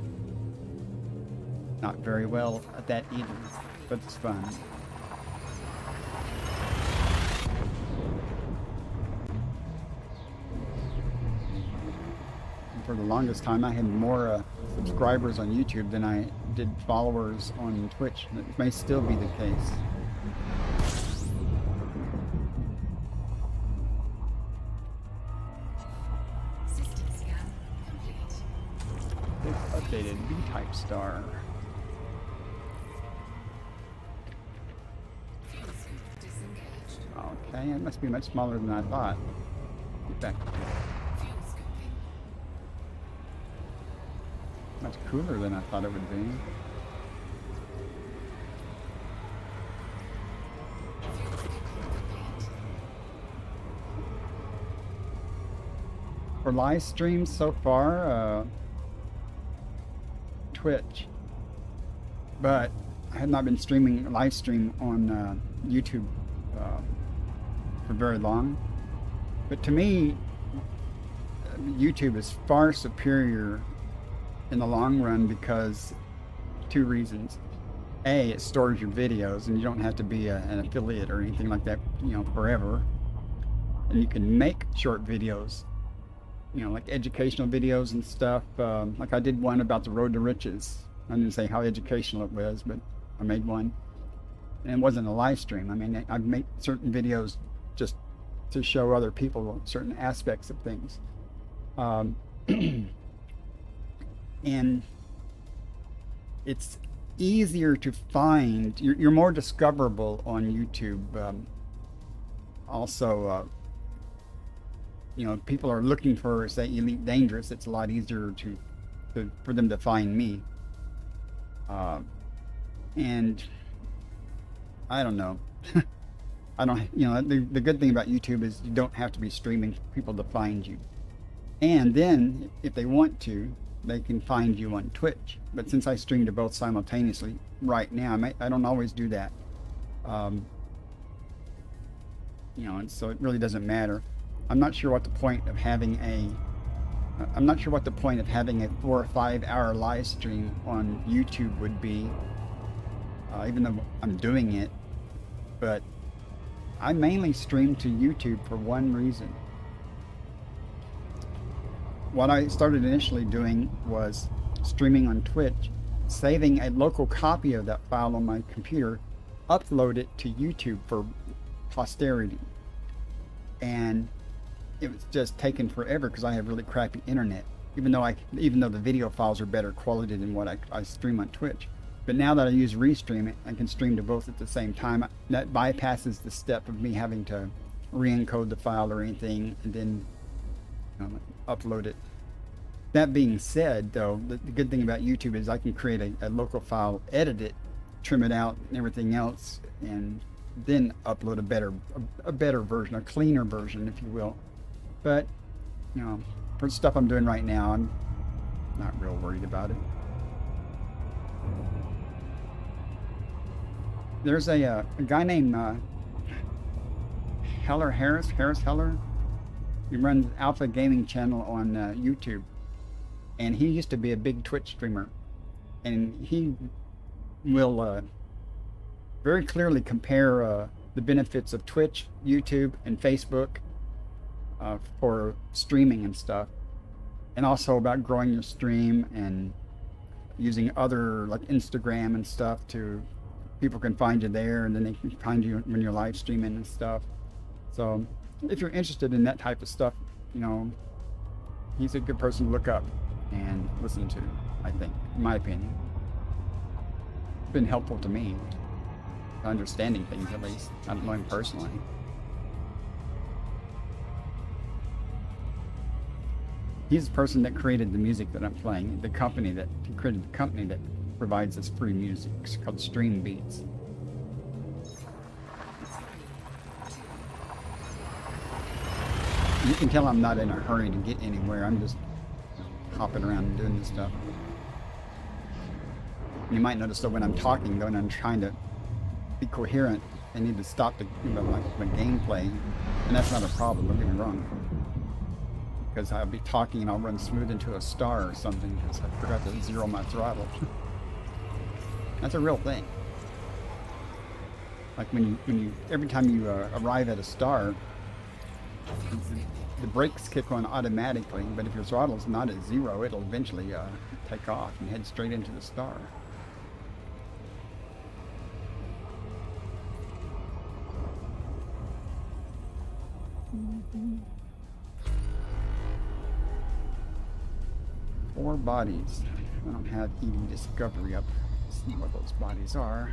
Not very well at that either, but it's fun. And for the longest time, I had more subscribers on YouTube than I did followers on Twitch. It may still be the case. System scan complete. It's updated B-type star. Fuel scoop disengaged. Okay, it must be much smaller than I thought. Get back. Fuel scooping. Much cooler than I thought it would be. Fuel scooping complete. For live streams so far, Twitch. But I have not been streaming live stream on YouTube for very long. But to me, YouTube is far superior in the long run because two reasons. A, it stores your videos and you don't have to be an affiliate or anything like that, you know, forever. And you can make short videos, you know, like educational videos and stuff. Like I did one about the road to riches. I didn't say how educational it was, but I made one. And it wasn't a live stream. I mean, I've made certain videos just to show other people certain aspects of things. And it's easier to find. You're more discoverable on YouTube. Also, you know, people are looking for, say, Elite Dangerous. It's a lot easier for them to find me. And I don't know. I don't, you know, the good thing about YouTube is you don't have to be streaming for people to find you. And then, if they want to, they can find you on Twitch. But since I stream to both simultaneously right now, I don't always do that. You know, and so it really doesn't matter. I'm not sure what the point of having a 4 or 5 hour live stream on YouTube would be, even though I'm doing it. But I mainly stream to YouTube for one reason. What I started initially doing was streaming on Twitch, saving a local copy of that file on my computer, upload it to YouTube for posterity. And it was just taking forever because I have really crappy internet, even though the video files are better quality than what I stream on Twitch. But now that I use Restream, I can stream to both at the same time. That bypasses the step of me having to re-encode the file or anything, and then upload it. That being said, though, the good thing about YouTube is I can create a local file, edit it, trim it out, and everything else, and then upload a better version, a cleaner version, if you will. But for the stuff I'm doing right now, I'm not real worried about it. There's a guy named Harris Heller. He runs Alpha Gaming Channel on YouTube, and he used to be a big Twitch streamer, and he will very clearly compare the benefits of Twitch, YouTube, and Facebook for streaming and stuff, and also about growing your stream and using other like Instagram and stuff to people can find you there, and then they can find you when you're live streaming and stuff. So if you're interested in that type of stuff, he's a good person to look up and listen to, I think, in my opinion. It's been helpful to me, understanding things at least. I don't know him personally. He's the person that created the music that I'm playing, he created the company that provides us free music. It's called Stream Beats. You can tell I'm not in a hurry to get anywhere. I'm just hopping around and doing this stuff. You might notice that when I'm talking, though, and I'm trying to be coherent, I need to stop my gameplay, and that's not a problem. Don't get me wrong, because I'll be talking and I'll run smooth into a star or something because I forgot to zero my throttle. That's a real thing. Like when you every time you arrive at a star, the brakes kick on automatically, but if your throttle's not at zero, it'll eventually take off and head straight into the star. Four bodies. I don't have EV Discovery up to see what those bodies are.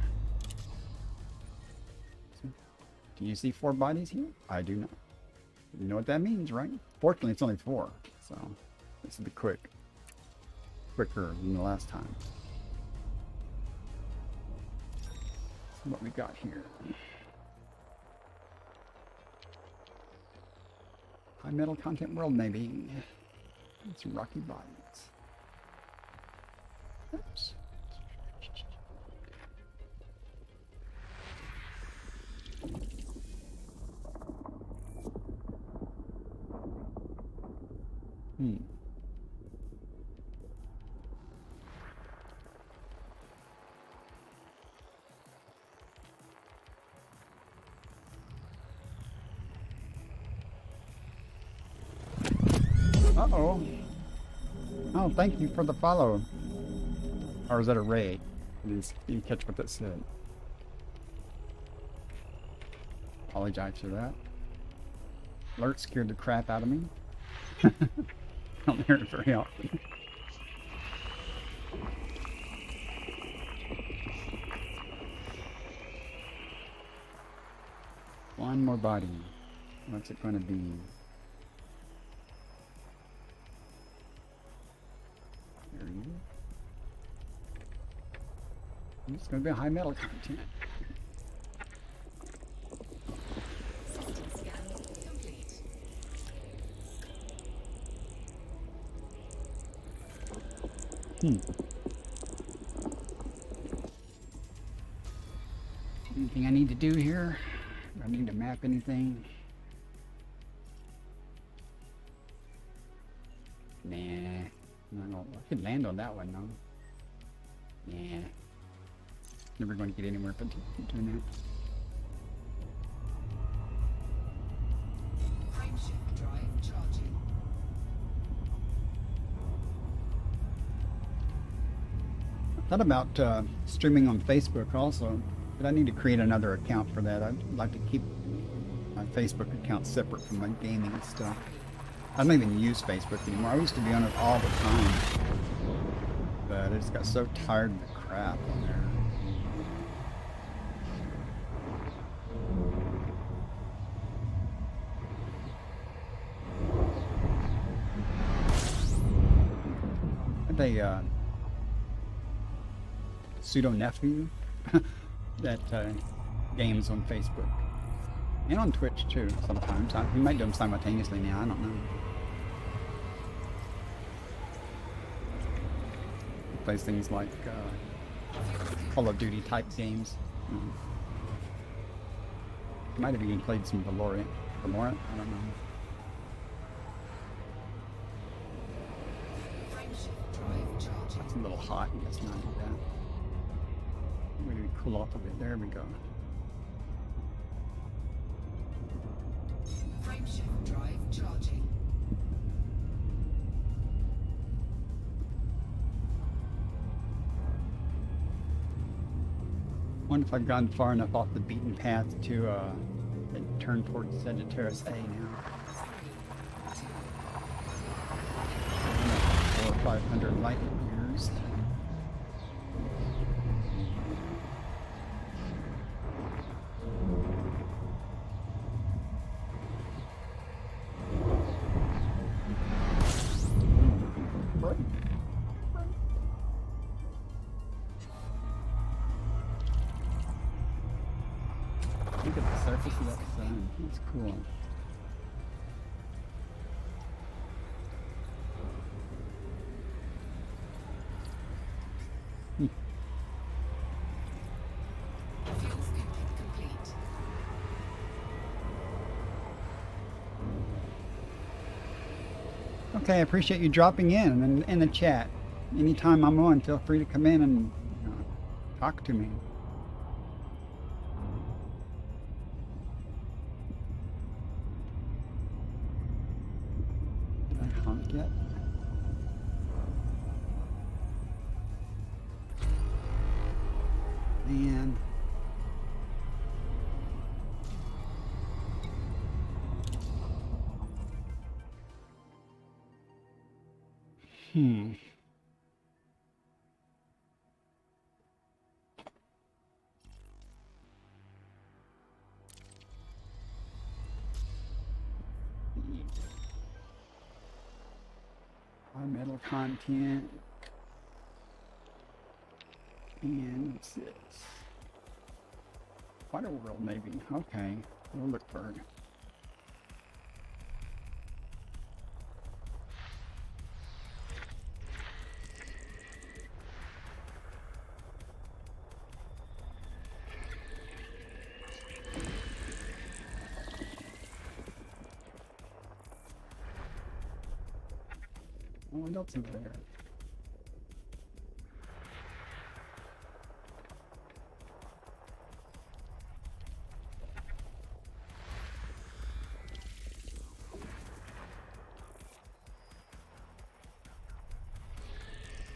Do you see 4 bodies here? I do not. You know what that means, right? Fortunately, it's only 4, so this will be quicker than the last time. So what we got here? High metal content world, maybe. Some rocky bodies. Oops. Uh-oh. Oh, thank you for the follow. Or is that a raid? You didn't catch what that said. Apologize for that. Alert scared the crap out of me. Don't hear it very often. One more body. What's it going to be? There you go. It's going to be a high metal content. System scan complete. Anything I need to do here? Do I need to map anything? Nah. I could land on that one though. Nah. Never going to get anywhere but doing that. Prime shift drive charging. I thought about streaming on Facebook also, but I need to create another account for that. I'd like to keep my Facebook account separate from my gaming stuff. I don't even use Facebook anymore. I used to be on it all the time, but I just got so tired of the crap on there. a pseudo nephew that games on Facebook and on Twitch too. Sometimes we might do them simultaneously now. I don't know. He plays things like Call of Duty type games. Might have even played some Valorant. I don't know. Frameshift drive charging. It's a little hot. Let's not do that. Maybe cool off a bit. There we go. Frameshift drive charging. Wonder if I've gone far enough off the beaten path to turn towards Sagittarius A now. 400 or 500 light years. Look at the surface of that sun. That's cool. Fuel tank complete. Okay, I appreciate you dropping in and the chat. Anytime I'm on, feel free to come in and talk to me. Did I honk yet? Man. Our metal content. And what's this? Water world, maybe. Okay, we'll look for it. Oh, what else is there?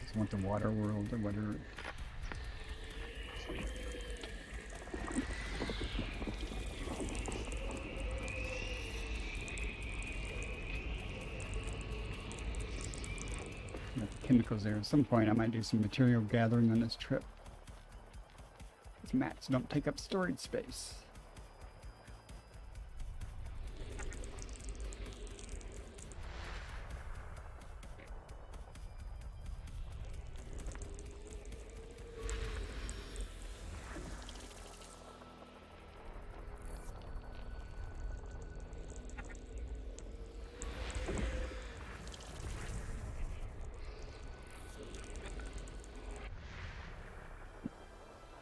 Just want the water world or whatever. Chemicals there. At some point I might do some material gathering on this trip. These mats don't take up storage space.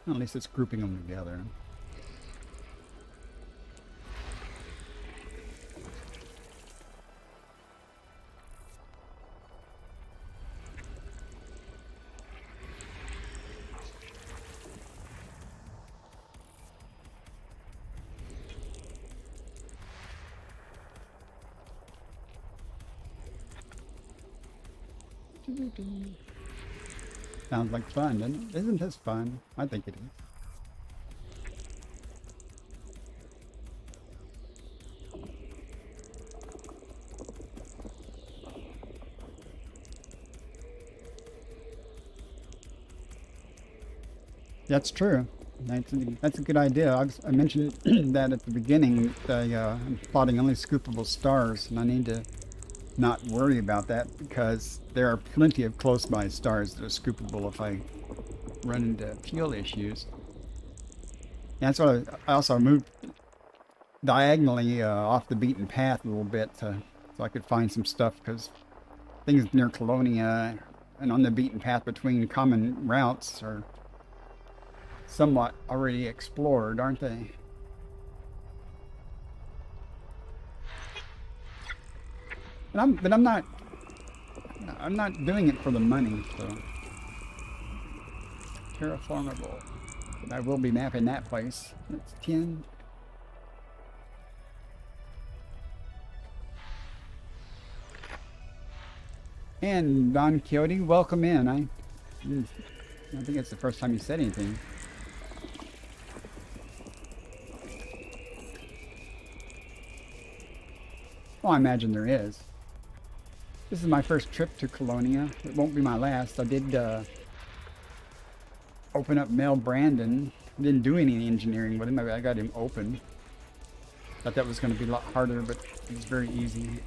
At least it's grouping them together. Sounds like fun, doesn't it? Isn't this fun? I think it is. That's true. That's a good idea. I mentioned that at the beginning. I'm plotting only scoopable stars, and I need to not worry about that because there are plenty of close by stars that are scoopable if I run into fuel issues. And that's why I also moved diagonally off the beaten path a little bit so I could find some stuff because things near Colonia and on the beaten path between common routes are somewhat already explored, aren't they? But I'm not doing it for the money, so terraformable. But I will be mapping that place. That's 10. And Don Quixote, welcome in. I think it's the first time you said anything. Well, I imagine there is. This is my first trip to Colonia. It won't be my last. I did open up Mel Brandon. Didn't do any engineering with him. I got him open. Thought that was going to be a lot harder, but it was very easy.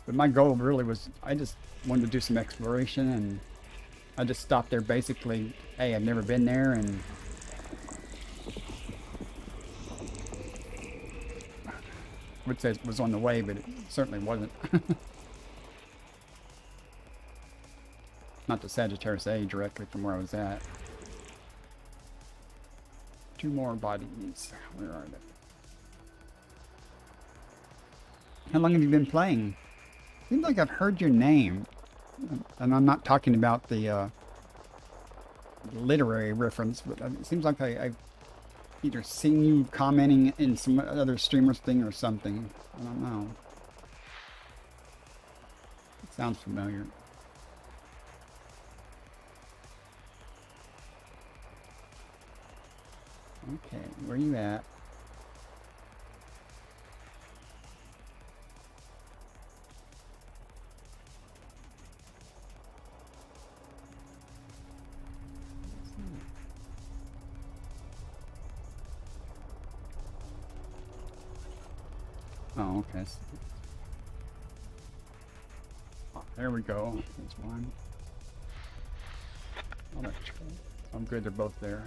But my goal really was, I just wanted to do some exploration, and I just stopped there basically, hey, I've never been there, and would say it was on the way, but it certainly wasn't. Not the Sagittarius A directly from where I was at. 2 more bodies. Where are they? How long have you been playing? Seems like I've heard your name. And I'm not talking about the literary reference, but it seems like I've either seen you commenting in some other streamer's thing or something. I don't know. It sounds familiar. Okay, where are you at? Oh, okay. Oh, there we go. There's one. Oh, that's cool. I'm good. They're both there.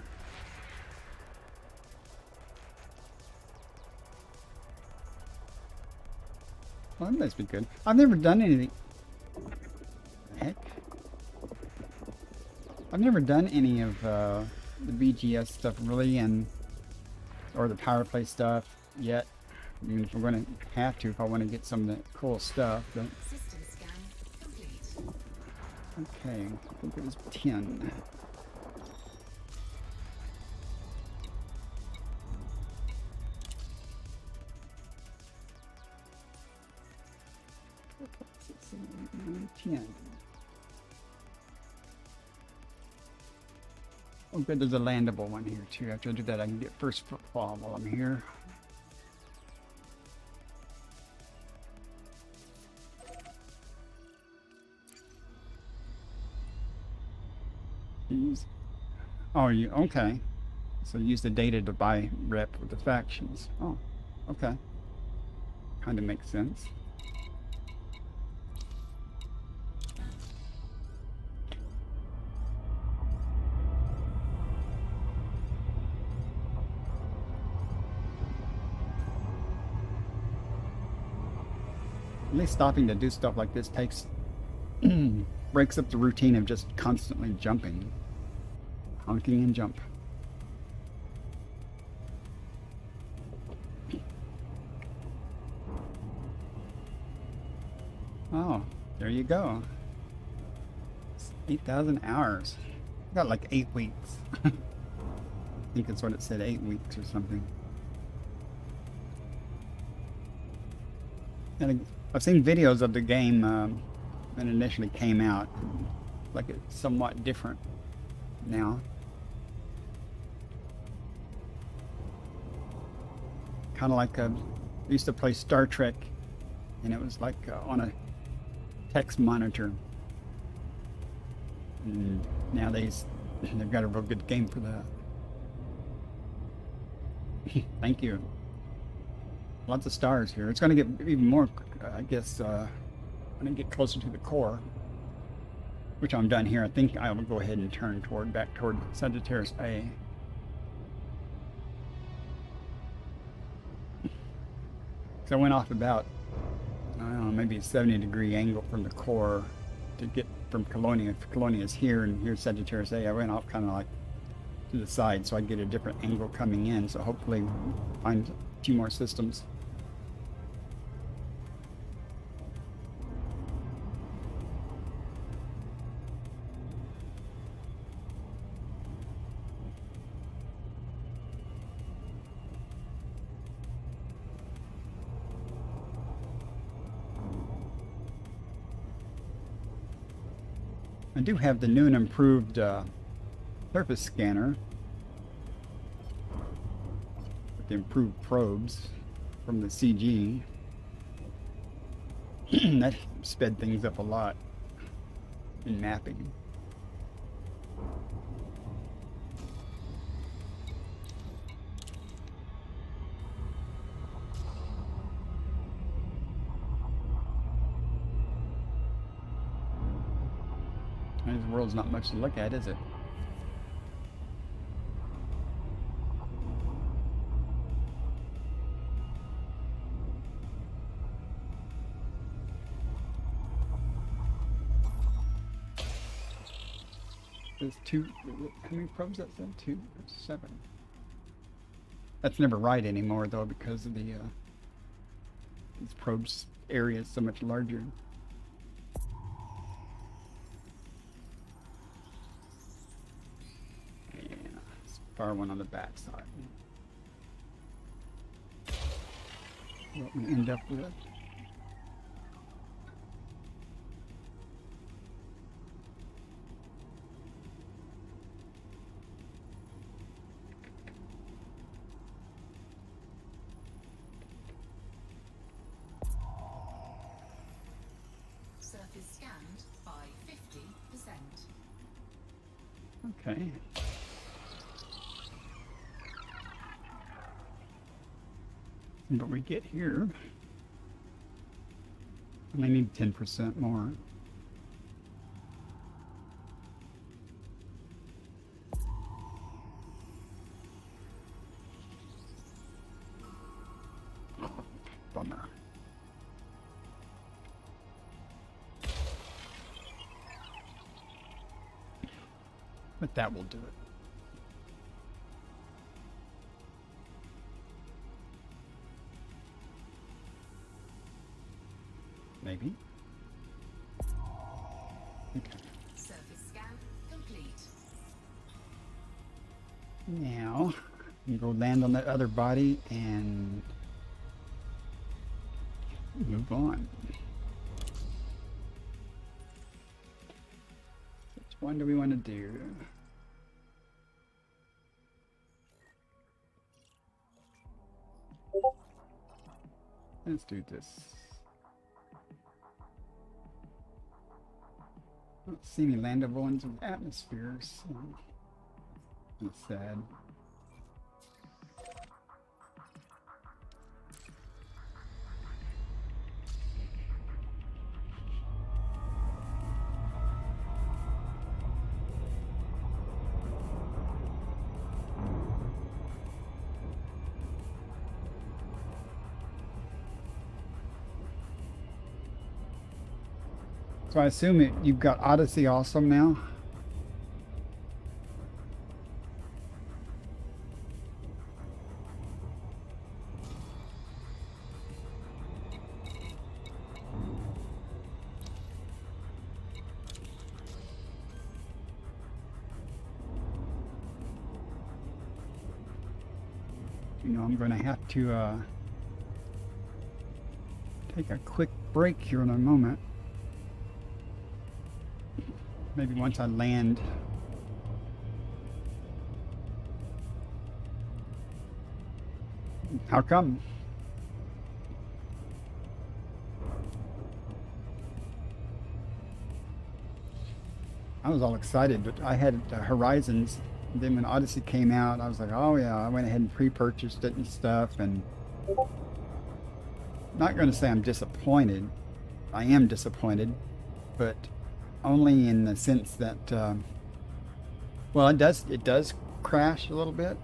Well, that must be good. I've never done anything. Heck. I've never done any of the BGS stuff really, or the power play stuff yet. I mean, if we're going to have to, if I want to get some of the cool stuff. But... System scan complete. Okay, I think it was 10. Oh good, there's a landable one here too. After I do that I can get first footfall while I'm here. Oh, you okay. So use the data to buy rep with the factions. Oh, okay. Kind of makes sense. At least stopping to do stuff like this takes breaks up the routine of just constantly jumping. Honking and jump. Oh, there you go. It's 8,000 hours. Got like 8 weeks. I think that's what it said, 8 weeks or something. And I've seen videos of the game when it initially came out. Like it's somewhat different now. Kind of like I used to play Star Trek, and it was like on a text monitor. And nowadays, they've got a real good game for that. Thank you. Lots of stars here. It's going to get even more, I guess, when I get closer to the core, which I'm done here. I think I will go ahead and turn back toward Sagittarius A. So I went off about, I don't know, maybe a 70-degree angle from the core to get from Colonia. If Colonia is here and here's Sagittarius A, I went off kind of like to the side so I get a different angle coming in. So hopefully find a few more systems. I do have the new and improved surface scanner with the improved probes from the CG. That sped things up a lot in mapping. This world's not much to look at, is it? There's two. How many probes that said? 2 or 7. That's never right anymore though, because of the these probes area is so much larger. Fire one on the back side. What we end up with. Surface scanned by 50%. Okay. But we get here, and I need 10% more. Bummer. But that will do it. Maybe. Okay. Surface scan complete. Now, you go land on that other body and move on. Which one do we want to do? Let's do this. I don't see any landable ones with atmospheres. So that's sad. So I assume you've got Odyssey also now? You know, I'm going to have to take a quick break here in a moment. Maybe once I land. How come? I was all excited, but I had Horizons. Then when Odyssey came out, I was like, oh yeah, I went ahead and pre-purchased it and stuff, and not going to say I'm disappointed. I am disappointed, but only in the sense that, well, it does crash a little bit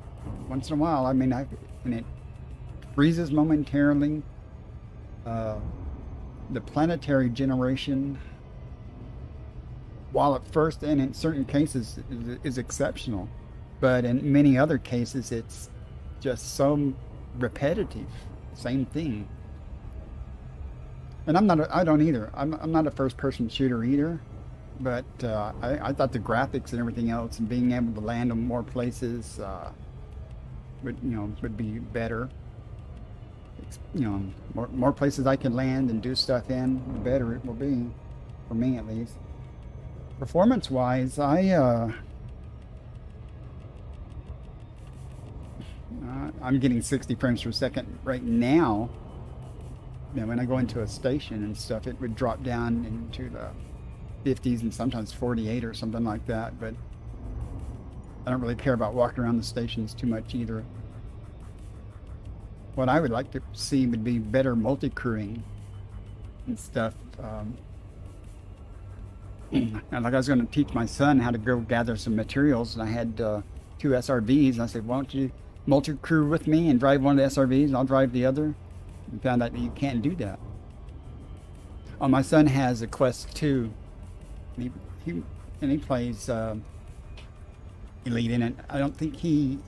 once in a while. I mean, and it freezes momentarily. The planetary generation, while at first and in certain cases is exceptional, but in many other cases it's just so repetitive, same thing. And I don't either. I'm not a first-person shooter either, but I thought the graphics and everything else and being able to land in more places would be better. More places I can land and do stuff in, the better it will be, for me at least. Performance-wise, I'm getting 60 frames per second right now. When I go into a station and stuff, it would drop down into the 50s and sometimes 48 or something like that. But I don't really care about walking around the stations too much either. What I would like to see would be better multi-crewing and stuff. And like I was going to teach my son how to go gather some materials, and I had 2 SRVs, and I said, why don't you multi-crew with me and drive one of the SRVs, and I'll drive the other. And found out that you can't do that. Oh, my son has a Quest 2, and he plays Elite in it. I don't think he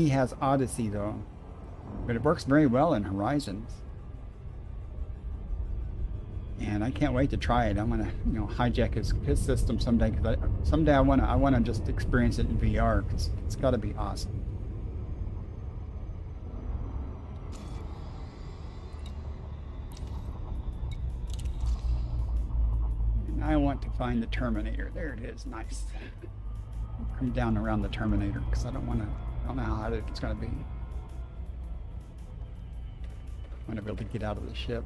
has Odyssey though, but it works very well in Horizons. And I can't wait to try it. I'm gonna, hijack his system someday, because someday I wanna just experience it in VR, because it's got to be awesome. And I want to find the Terminator. There it is. Nice. Come down around the Terminator, because I don't know how hard it's gonna be. I want to be able to get out of the ship.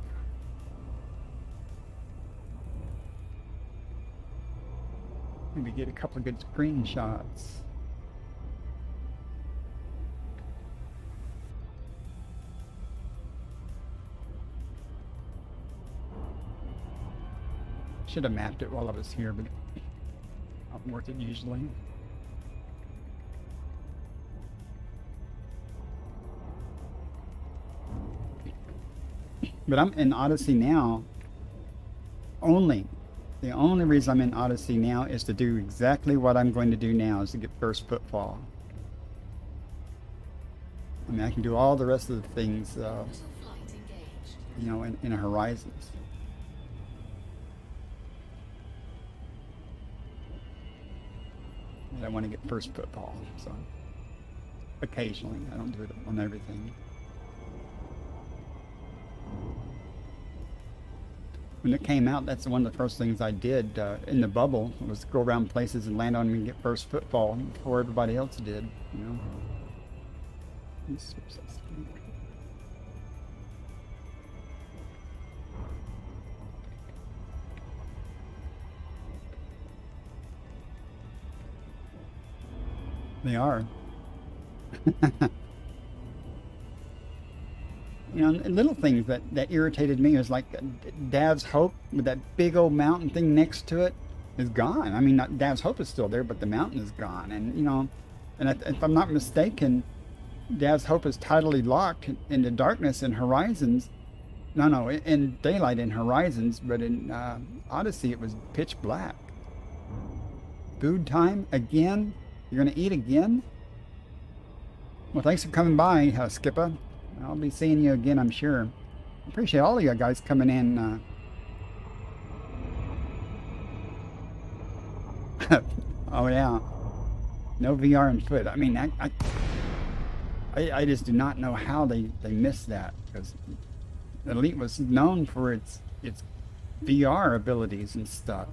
Maybe get a couple of good screenshots. Should have mapped it while I was here, but not worth it usually. But I'm in Odyssey now only. The only reason I'm in Odyssey now is to do exactly what I'm going to do now, is to get first footfall. I mean, I can do all the rest of the things, in Horizons. And I want to get first footfall, so occasionally. I don't do it on everything. When it came out, that's one of the first things I did in the bubble, was go around places and land on them and get first footfall before everybody else did, They are. Little things that irritated me was like Dav's Hope with that big old mountain thing next to it is gone. I mean, not Dav's Hope is still there, but the mountain is gone. And if I'm not mistaken, Dav's Hope is tidally locked into darkness in Horizons. No, in daylight in Horizons, but in Odyssey it was pitch black. Food time again? You're gonna eat again? Well, thanks for coming by, Skipper. I'll be seeing you again, I'm sure. I appreciate all of you guys coming in. Oh yeah, no VR and foot. I mean, I just do not know how they missed that, because Elite was known for its VR abilities and stuff.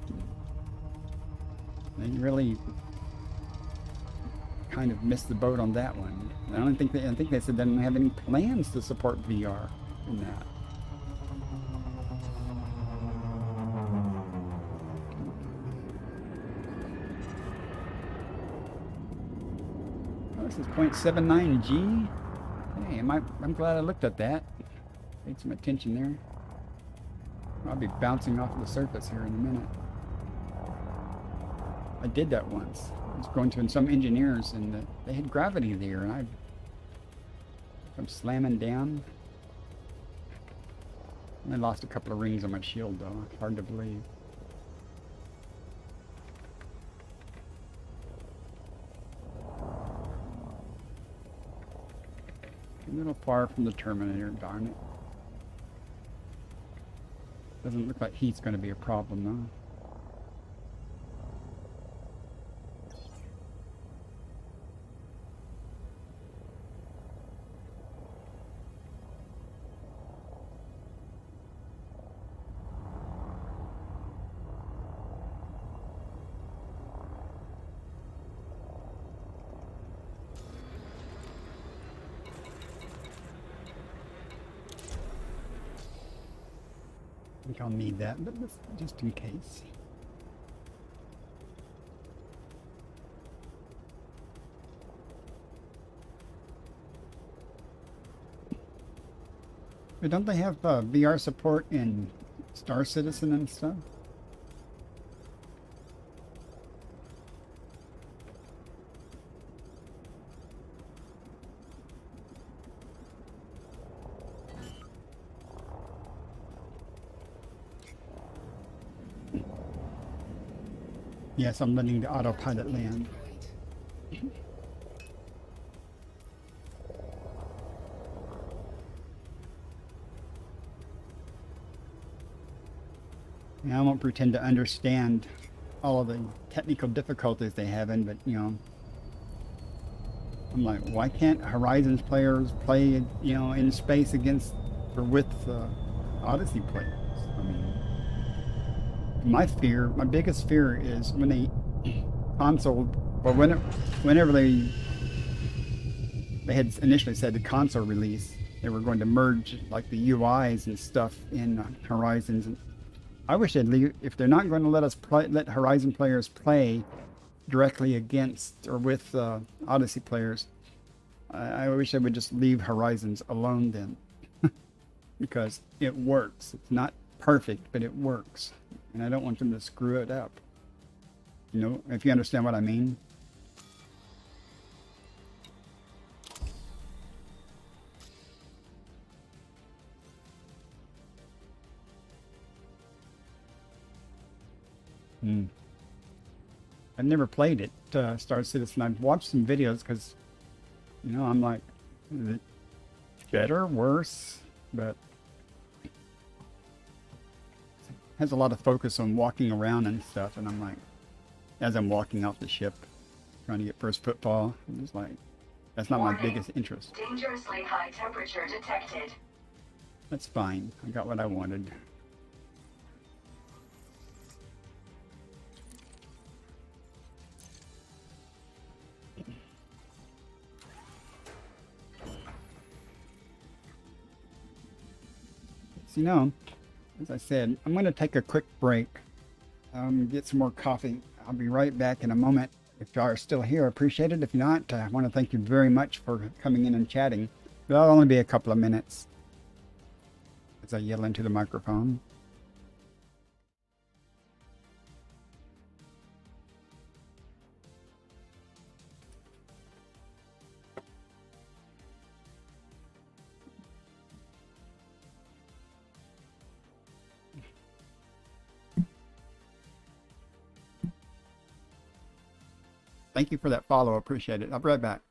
They really kind of missed the boat on that one. I think they said they didn't have any plans to support VR in that. Oh, this is 0.79G. Hey, I'm glad I looked at that. Paid some attention there. I'll be bouncing off the surface here in a minute. I did that once. I was going to some engineers and they had gravity there, and I'm slamming down. I lost a couple of rings on my shield though. Hard to believe. A little far from the Terminator, darn it. Doesn't look like heat's going to be a problem though. I think I'll need that, but just in case. But don't they have VR support in Star Citizen and stuff? Yes, I'm letting the autopilot land. Now, I won't pretend to understand all of the technical difficulties they have in, but you know, I'm like, why can't Horizons players play, you know, in space against or with Odyssey players? I mean, my biggest fear is when they console, or whenever they had initially said the console release, they were going to merge like the UIs and stuff in Horizons. And I wish they'd leave, if they're not going to let us let Horizon players play directly against or with Odyssey players, I wish they would just leave Horizons alone then, because it works. It's not perfect, but it works, and I don't want them to screw it up. You know, if you understand what I mean. I've never played it, Star Citizen. I've watched some videos because, you know, I'm like, is it better, worse? But it has a lot of focus on walking around and stuff, and I'm like, as I'm walking off the ship, trying to get first footfall, I'm just like, that's not my biggest interest. Dangerously high temperature detected. That's fine. I got what I wanted. So, you know, as I said, I'm going to take a quick break, get some more coffee. I'll be right back in a moment. If you are still here, I appreciate it. If not, I want to thank you very much for coming in and chatting. But I'll only be a couple of minutes as I yell into the microphone. Thank you for that follow. Appreciate it. I'll be right back.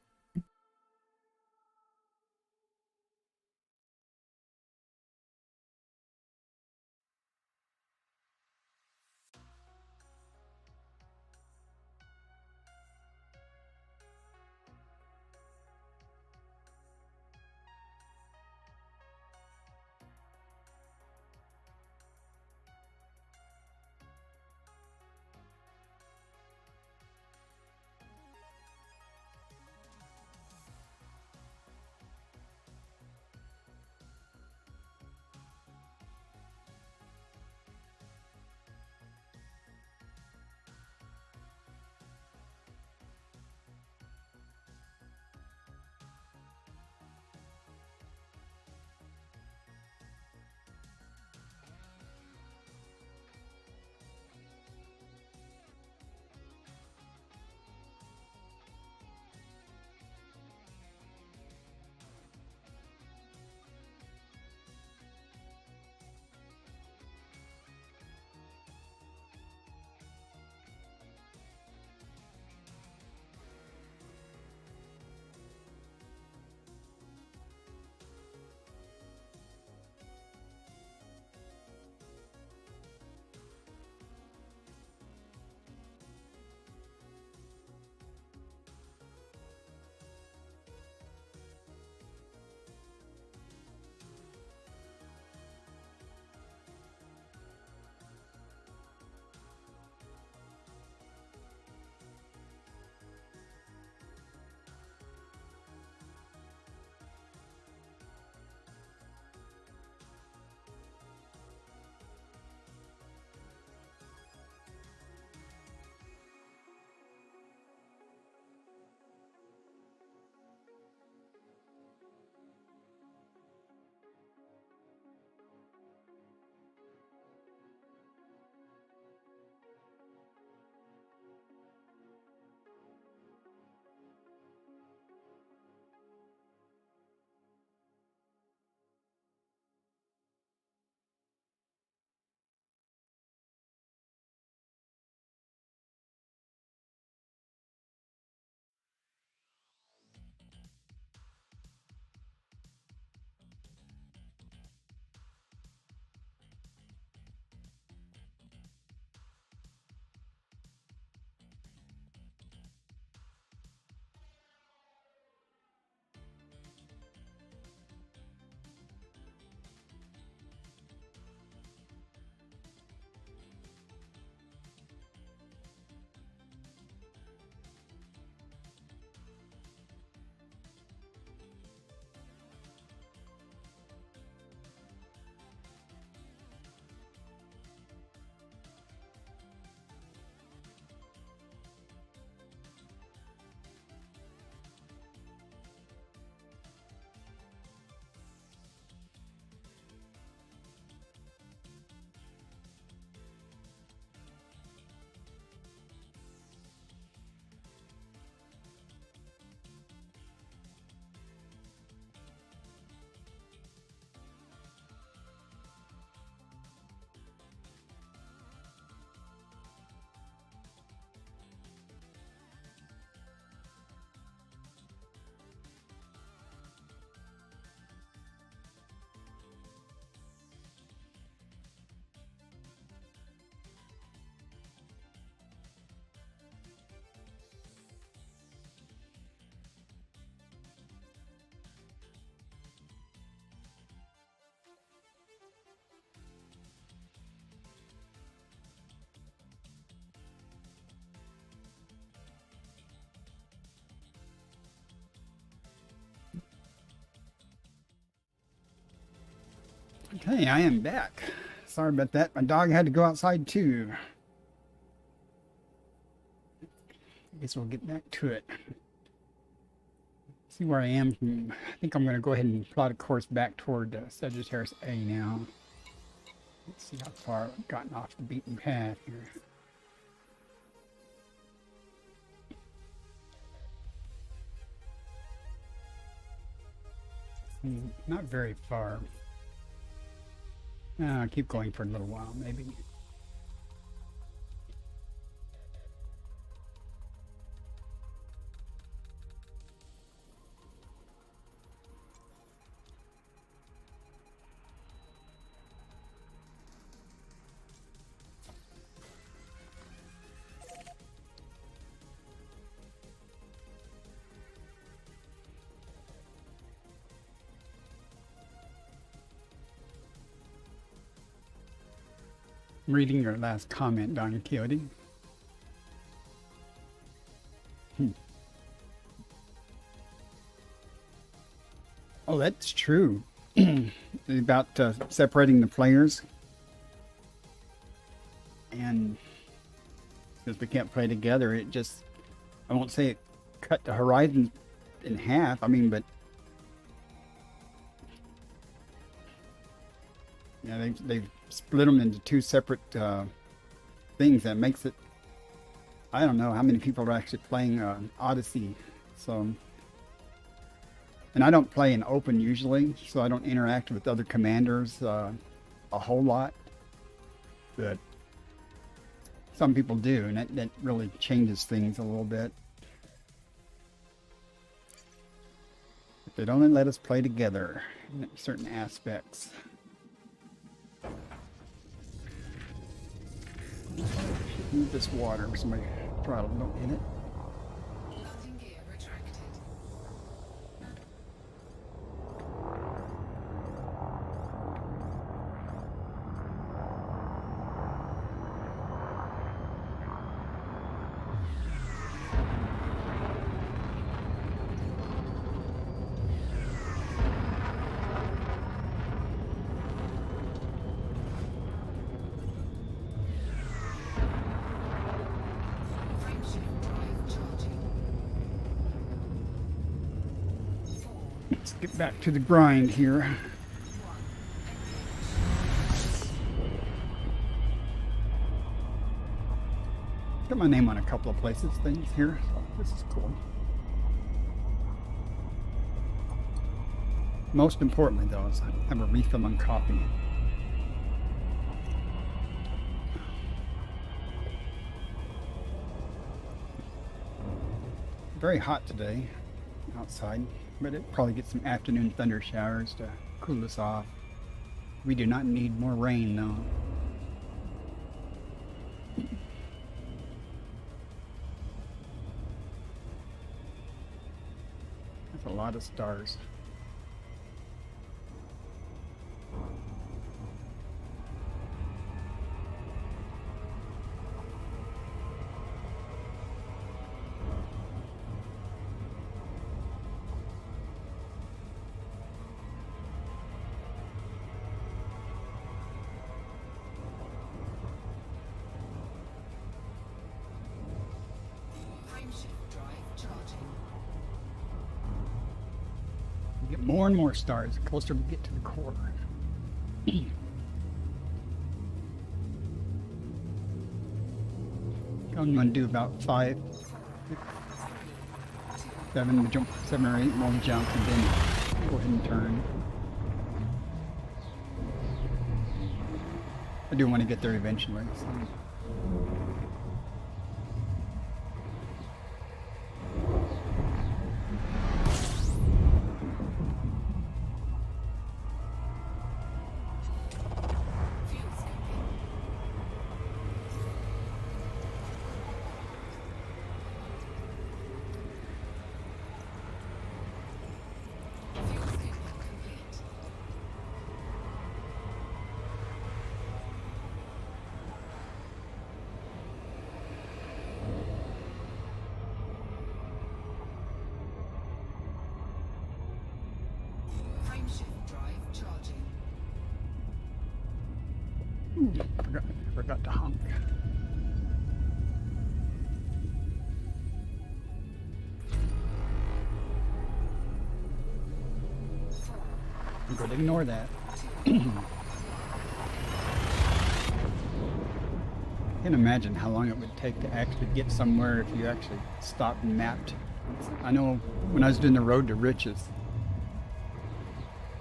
Okay, I am back. Sorry about that. My dog had to go outside too. I guess we'll get back to it. See where I am. I think I'm going to go ahead and plot a course back toward Sagittarius A now. Let's see how far I've gotten off the beaten path here. Not very far. I'll keep going for a little while, maybe. I'm reading your last comment, Don Quixote. Oh, that's true. About separating the players. And since we can't play together, it just, I won't say it cut the horizon in half. I mean, but yeah, they've split them into two separate things. That makes it, I don't know how many people are actually playing Odyssey. So, and I don't play in open usually, so I don't interact with other commanders a whole lot. But some people do, and that really changes things a little bit. If they'd only let us play together in certain aspects. Move this water. Somebody throttle, don't hit it. Landing gear retracted. Frameshift drive charging. 4, Let's get back to the grind here. 1, Got my name on a couple of things here. So this is cool. Most importantly, though, is I have a refill on coffee. Very hot today outside, but it probably get some afternoon thunder showers to cool us off. We do not need more rain, though. That's a lot of stars. frameshift drive charging. We get more and more stars the closer we get to the core. I'm going to do about 5, 7, jump, 7 or 8 more jumps, and then go ahead and turn. I do want to get there eventually. So. Fuel scoping. Fuel scooping complete. Forgot to honk. I'm going to ignore that. I can't imagine how long it would take to actually get somewhere if you actually stopped and mapped. I know when I was doing the road to riches,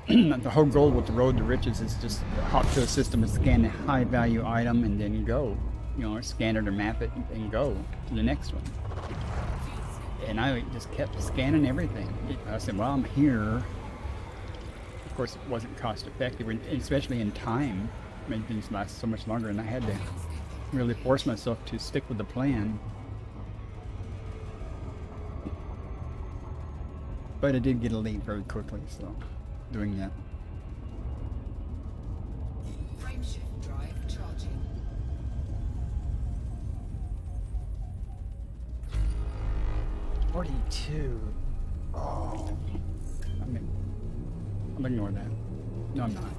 the whole goal with the road to riches is just hop to a system and scan a high value item and then go. You know, or scan it or map it and go to the next one. And I just kept scanning everything. I said, well, I'm here. Of course, it wasn't cost effective, especially in time. Made things last so much longer, and I had to really force myself to stick with the plan. But I did get a lead very quickly, so doing that. Frameshift drive charging. $42. Oh. I'll ignore that. No, I'm not.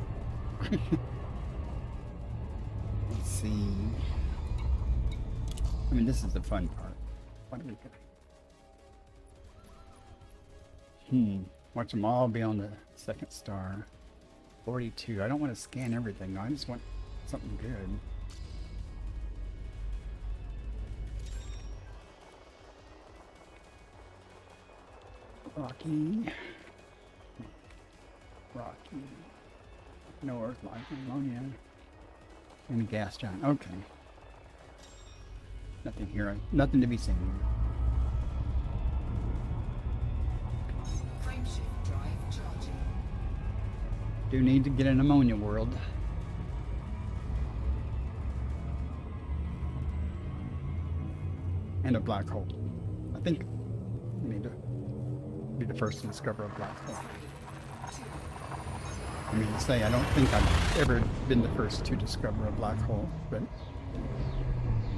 Let's see. I mean, this is the fun part. What do we got? Watch them all be on the second star. 42. I don't want to scan everything. I just want something good. Rocky. No earth life. Colonia. And a gas giant. Okay. Nothing here. Nothing to be seen. Frameshift drive charging. Do need to get an ammonia world. And a black hole. I think we need to be the first to discover a black hole. I mean, to say I don't think I've ever been the first to discover a black hole, but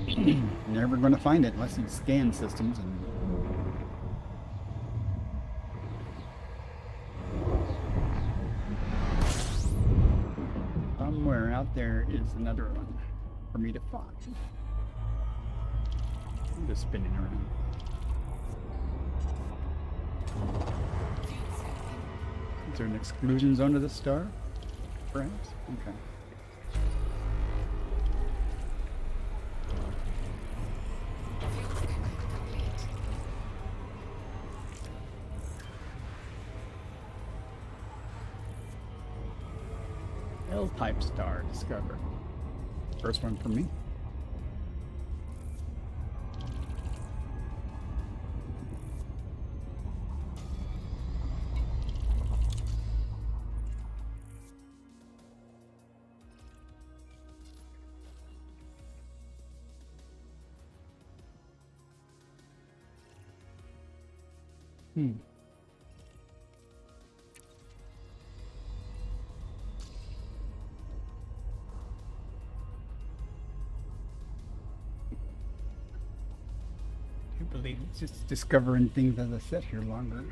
you're never going to find it unless you scan systems. And somewhere out there is another one for me to find. I'm just spinning around. Is there an exclusion zone to the star? Perhaps? Okay. L-type star discovered. First one for me. I believe it's just discovering things as I sit here longer.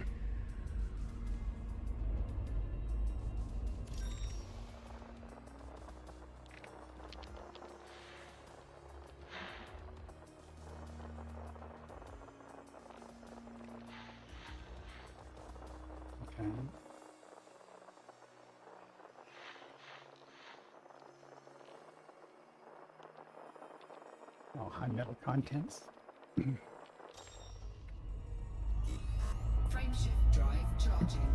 Okay. Oh, high metal contents. Frameshift drive charging.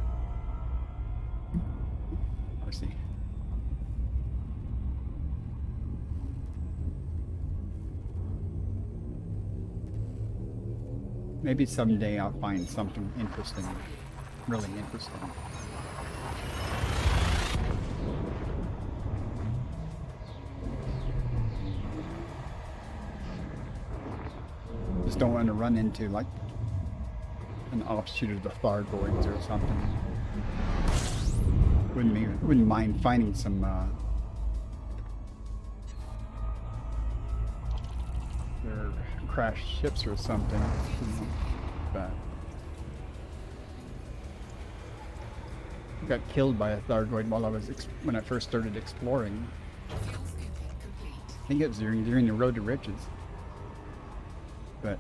I see. Maybe someday I'll find something interesting, really interesting. Just don't want to run into like an offshoot of the Thargoids or something. Wouldn't mind finding some their crashed ships or something. But I got killed by a Thargoid while when I first started exploring. Fuel scooping complete. think it was during the Road to Riches. But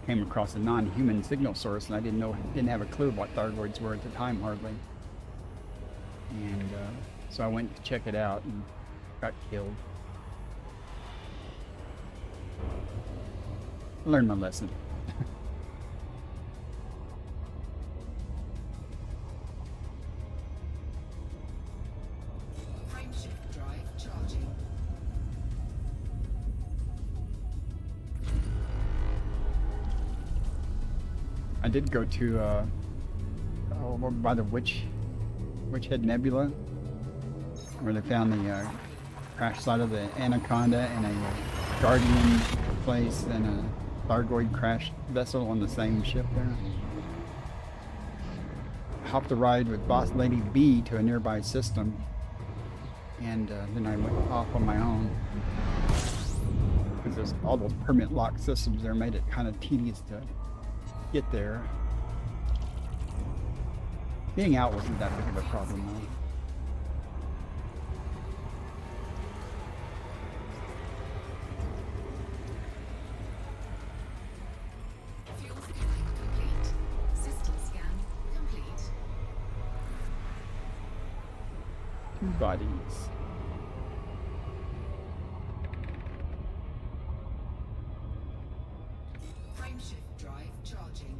came across a non-human signal source, and I didn't have a clue what Thargoids were at the time hardly. And so I went to check it out and got killed. Learned my lesson. Frameshift drive charging. I did go to by the Witch Head Nebula, where they found the crash site of the Anaconda and a Guardian place and a Thargoid crash vessel on the same ship there. Hopped a ride with Boss Lady B to a nearby system, and then I went off on my own because all those permit lock systems there made it kind of tedious to get there. Being out wasn't that big of a problem though. Fuel scanning complete. System scan complete. Two bodies. Frameshift drive charging.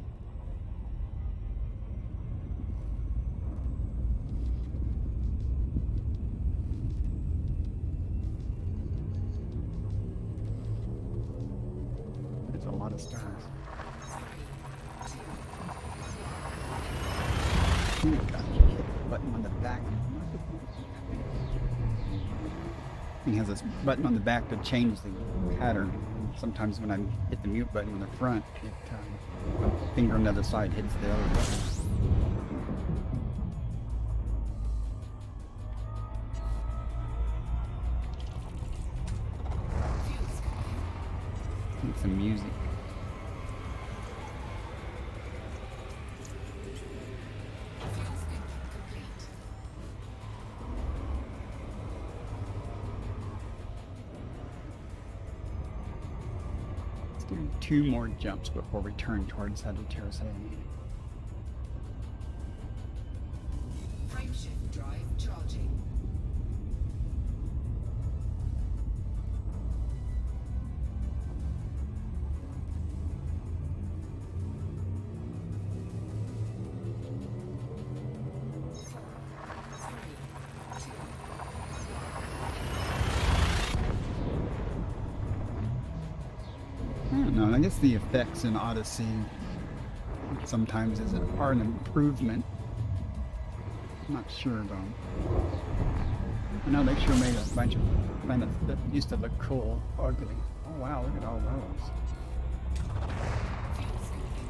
There's a lot of stars. 3, 2, Ooh, gosh, hit the button on the back. It has this button on the back to change the pattern. Sometimes when I hit the mute button in the front, my finger on the other side hits the other button. fuel scanning. Need some music. Fuel scanning complete. Let's do 2 more jumps before we turn towards Sagittarius A. Frameshift drive charging. I don't know. I guess the effects in Odyssey sometimes are an improvement. I'm not sure though. I know they sure made a bunch of planets that used to look cool ugly. Oh wow, look at all those. Fuel scanning.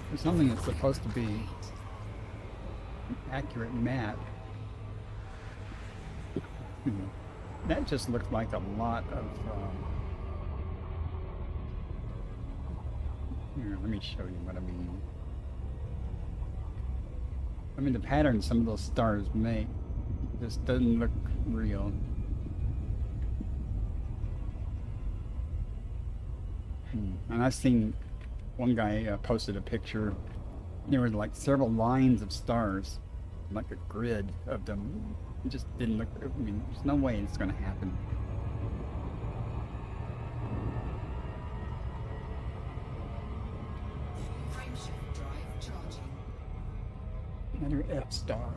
There's something that's supposed to be an accurate map. That just looks like a lot of here, let me show you what I mean. I mean the pattern some of those stars make just doesn't look real. And I've seen one guy posted a picture. There were like several lines of stars, like a grid of them. It just didn't look. I mean, there's no way it's going to happen. Frameshift drive charging. Another F star.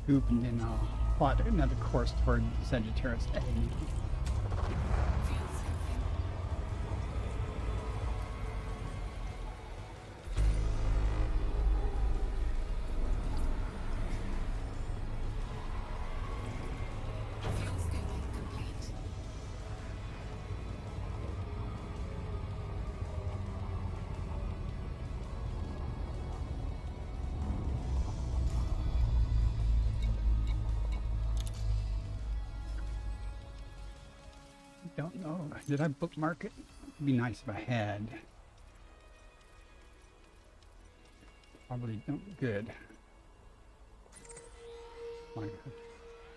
Scoop and then I'll plot another course toward Sagittarius A. Fuel scanning. don't know. Did I bookmark it? It'd be nice if I had. Probably don't. Good. I'm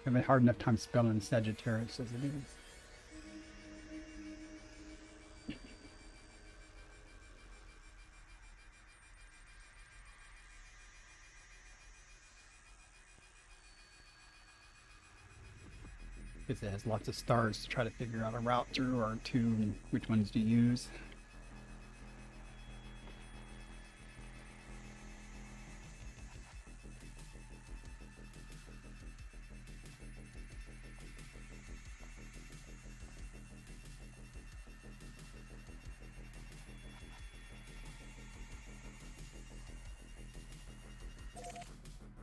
having a hard enough time spelling Sagittarius as it is. Because it has lots of stars to try to figure out a route through or two and which ones to use.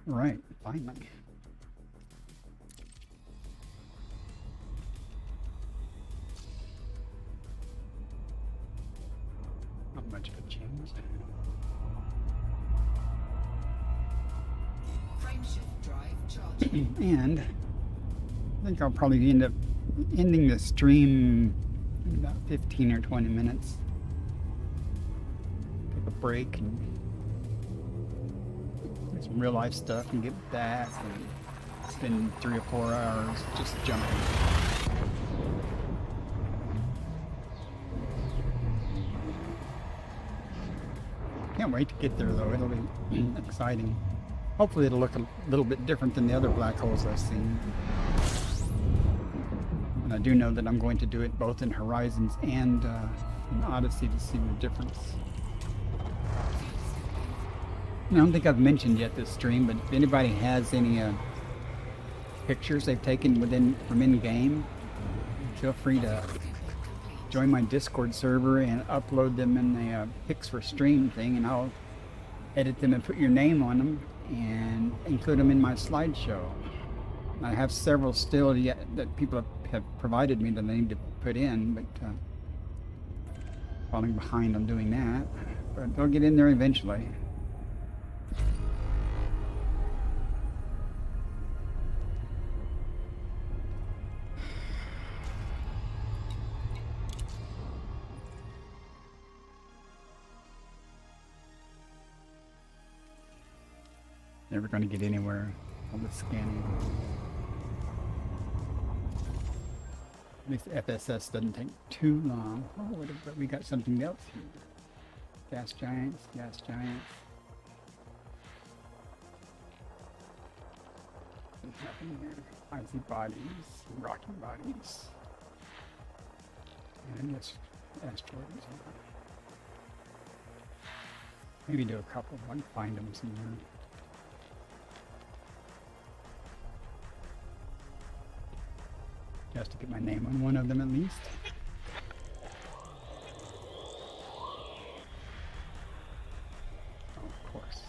Right, finally. Not much of a change. Frameshift drive charging. And I think I'll probably end up ending the stream in about 15 or 20 minutes. Take a break and do some real life stuff and get back and spend 3 or 4 hours just jumping. Can't wait to get there though. It'll be exciting. Hopefully it'll look a little bit different than the other black holes I've seen. And I do know that I'm going to do it both in Horizons and in Odyssey to see the difference. I don't think I've mentioned yet this stream, but if anybody has any pictures they've taken from in-game, feel free to join my Discord server and upload them in the pics for stream thing, and I'll edit them and put your name on them and include them in my slideshow. I have several still yet that people have provided me that I need to put in, but falling behind on doing that. But they'll get in there eventually. Never going to get anywhere on the scanning. At least FSS doesn't take too long. Oh, but we got something else here. Gas giants, gas giants. What's happening here? Icy bodies, rocky bodies. And yes, asteroids. Maybe do a couple. I can find them somewhere. Just to get my name on one of them at least. Oh, of course.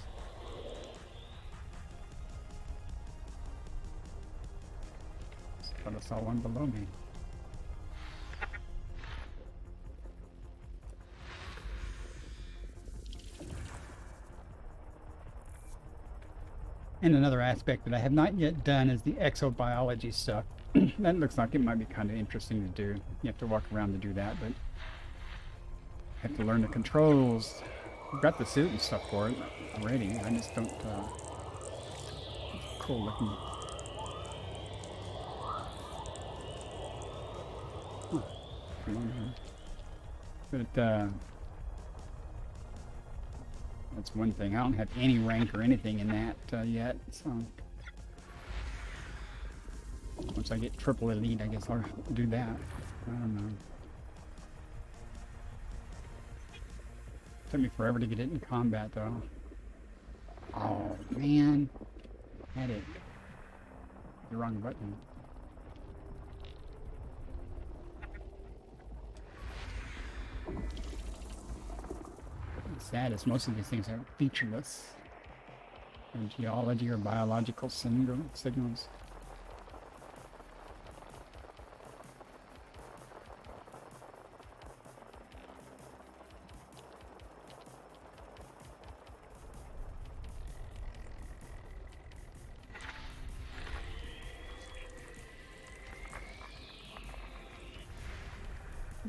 But I saw one below me. And another aspect that I have not yet done is the exobiology stuff. That looks like it might be kind of interesting to do. You have to walk around to do that, but have to learn the controls. I've got the suit and stuff for it already. I just don't. It's cool looking. But that's one thing. I don't have any rank or anything in that yet, so. Once I get triple elite, I guess I'll do that. I don't know. Took me forever to get it in combat, though. Oh, man. Had it. The wrong button. What's sad is most of these things are featureless. In geology or biological signals.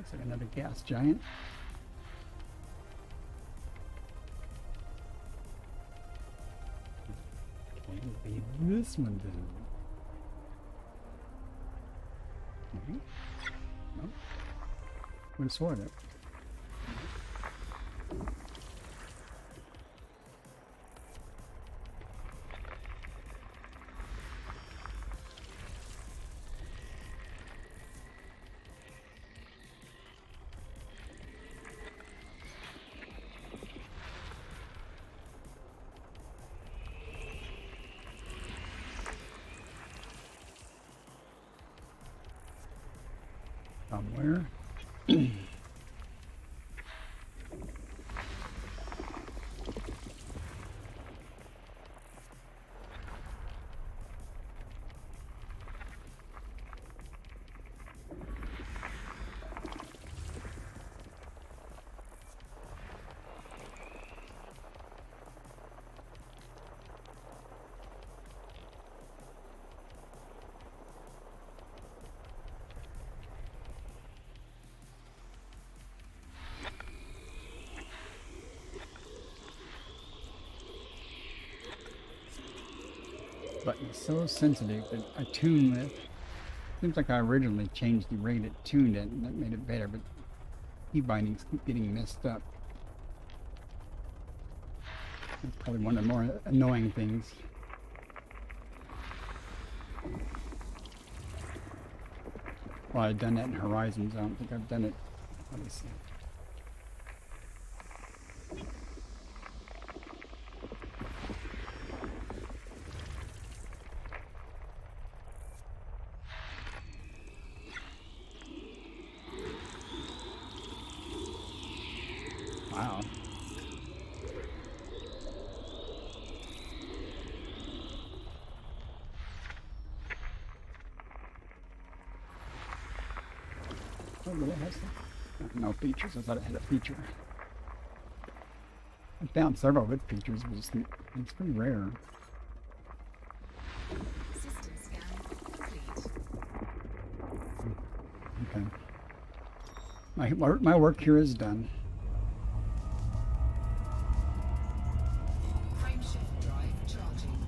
Looks like another gas giant. Okay, we'll leave this one then. Maybe? No. Would have sworn it. Somewhere. Button is so sensitive that I tune with. Seems like I originally changed the rate it tuned it, and that made it better, but key bindings keep getting messed up. That's probably one of the more annoying things. Well, I've done that in Horizons. I don't think I've done it. Let me see. Wow. Oh, really has no features. I thought it had a feature. I found several with features, but it's pretty rare. System scan complete. Okay. My work here is done. Frameshift drive charging.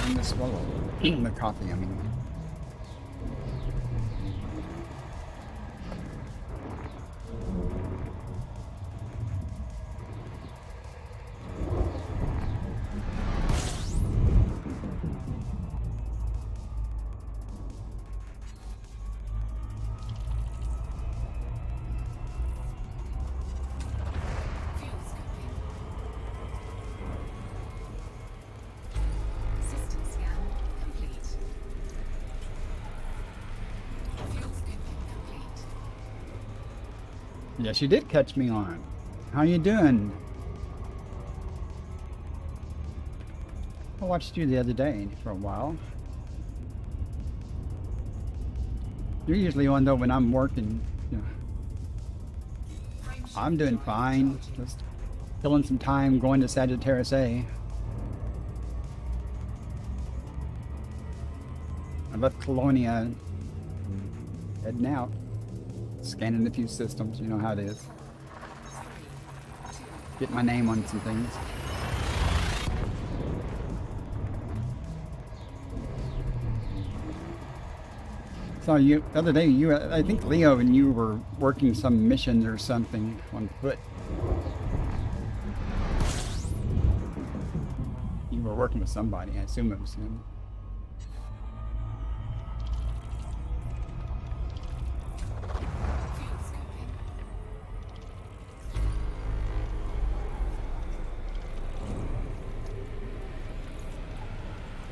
And the swallow. The coffee, I mean. Fuel scooping. System scan complete. Fuel scooping complete. Yes, you did catch me on. How you doing? I watched you the other day for a while. You're usually on though when I'm working. You know. Frameshift I'm doing drive fine. charging. Just killing some time going to Sagittarius A. I left Colonia, heading out, scanning a few systems. You know how it is. 3, 2, Get my name on some things. So you the other day, I think Leo and you were working some missions or something on foot. You were working with somebody. I assume it was him. fuel scooping.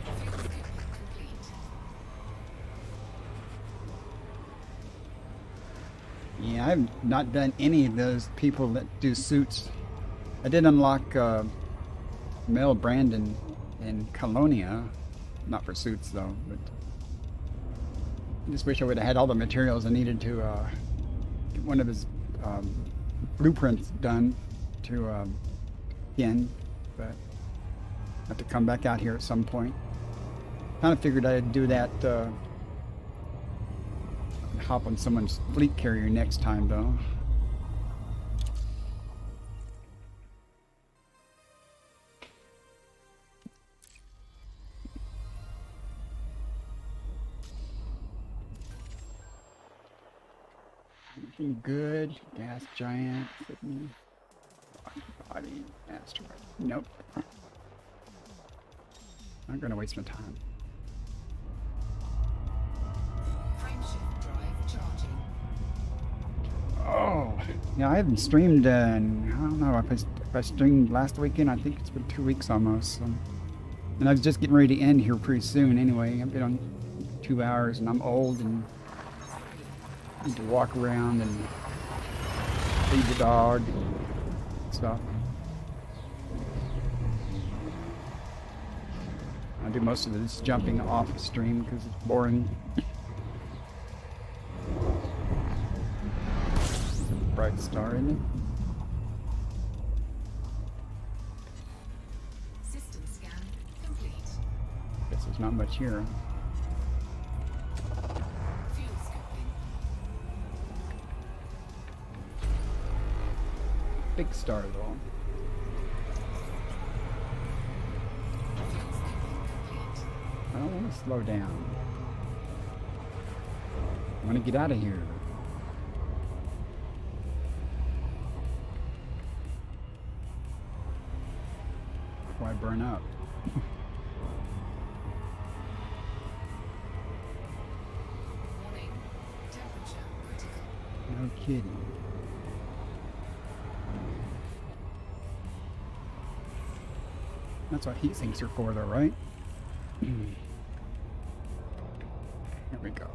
Fuel scooping complete. Yeah, I've not done any of those people that do suits. I did unlock Mel Brandon in Colonia. Not for suits though, but Just wish I would have had all the materials I needed to get one of his blueprints done to Yen, but I have to come back out here at some point. Kind of figured I'd do that, hop on someone's fleet carrier next time though. Looking good. Gas giant. Sydney. Body. Asteroid. Nope. Not gonna waste my time. Frameshift drive charging. Oh, yeah. I haven't streamed. I don't know if I streamed last weekend. I think it's been 2 weeks almost. So. And I was just getting ready to end here pretty soon. Anyway, I've been on 2 hours, and I'm old and need to walk around and feed the dog and stuff. I do most of this jumping off the stream because it's boring. It's a bright star, isn't it? System scan complete. Guess there's not much here. Fuel scooping. Big star though. Fuel scooping complete. I don't want to slow down. I want to get out of here. Before I burn up. Warning. Temperature critical. No kidding. That's what heat sinks are for, though, right? Here we go.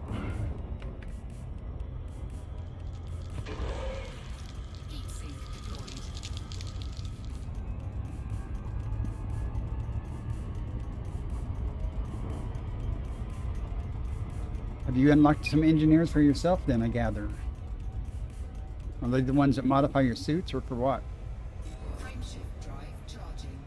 Heat sink deployed. Have you unlocked some engineers for yourself then, I gather? Are they the ones that modify your suits, or for what? Frameshift drive charging.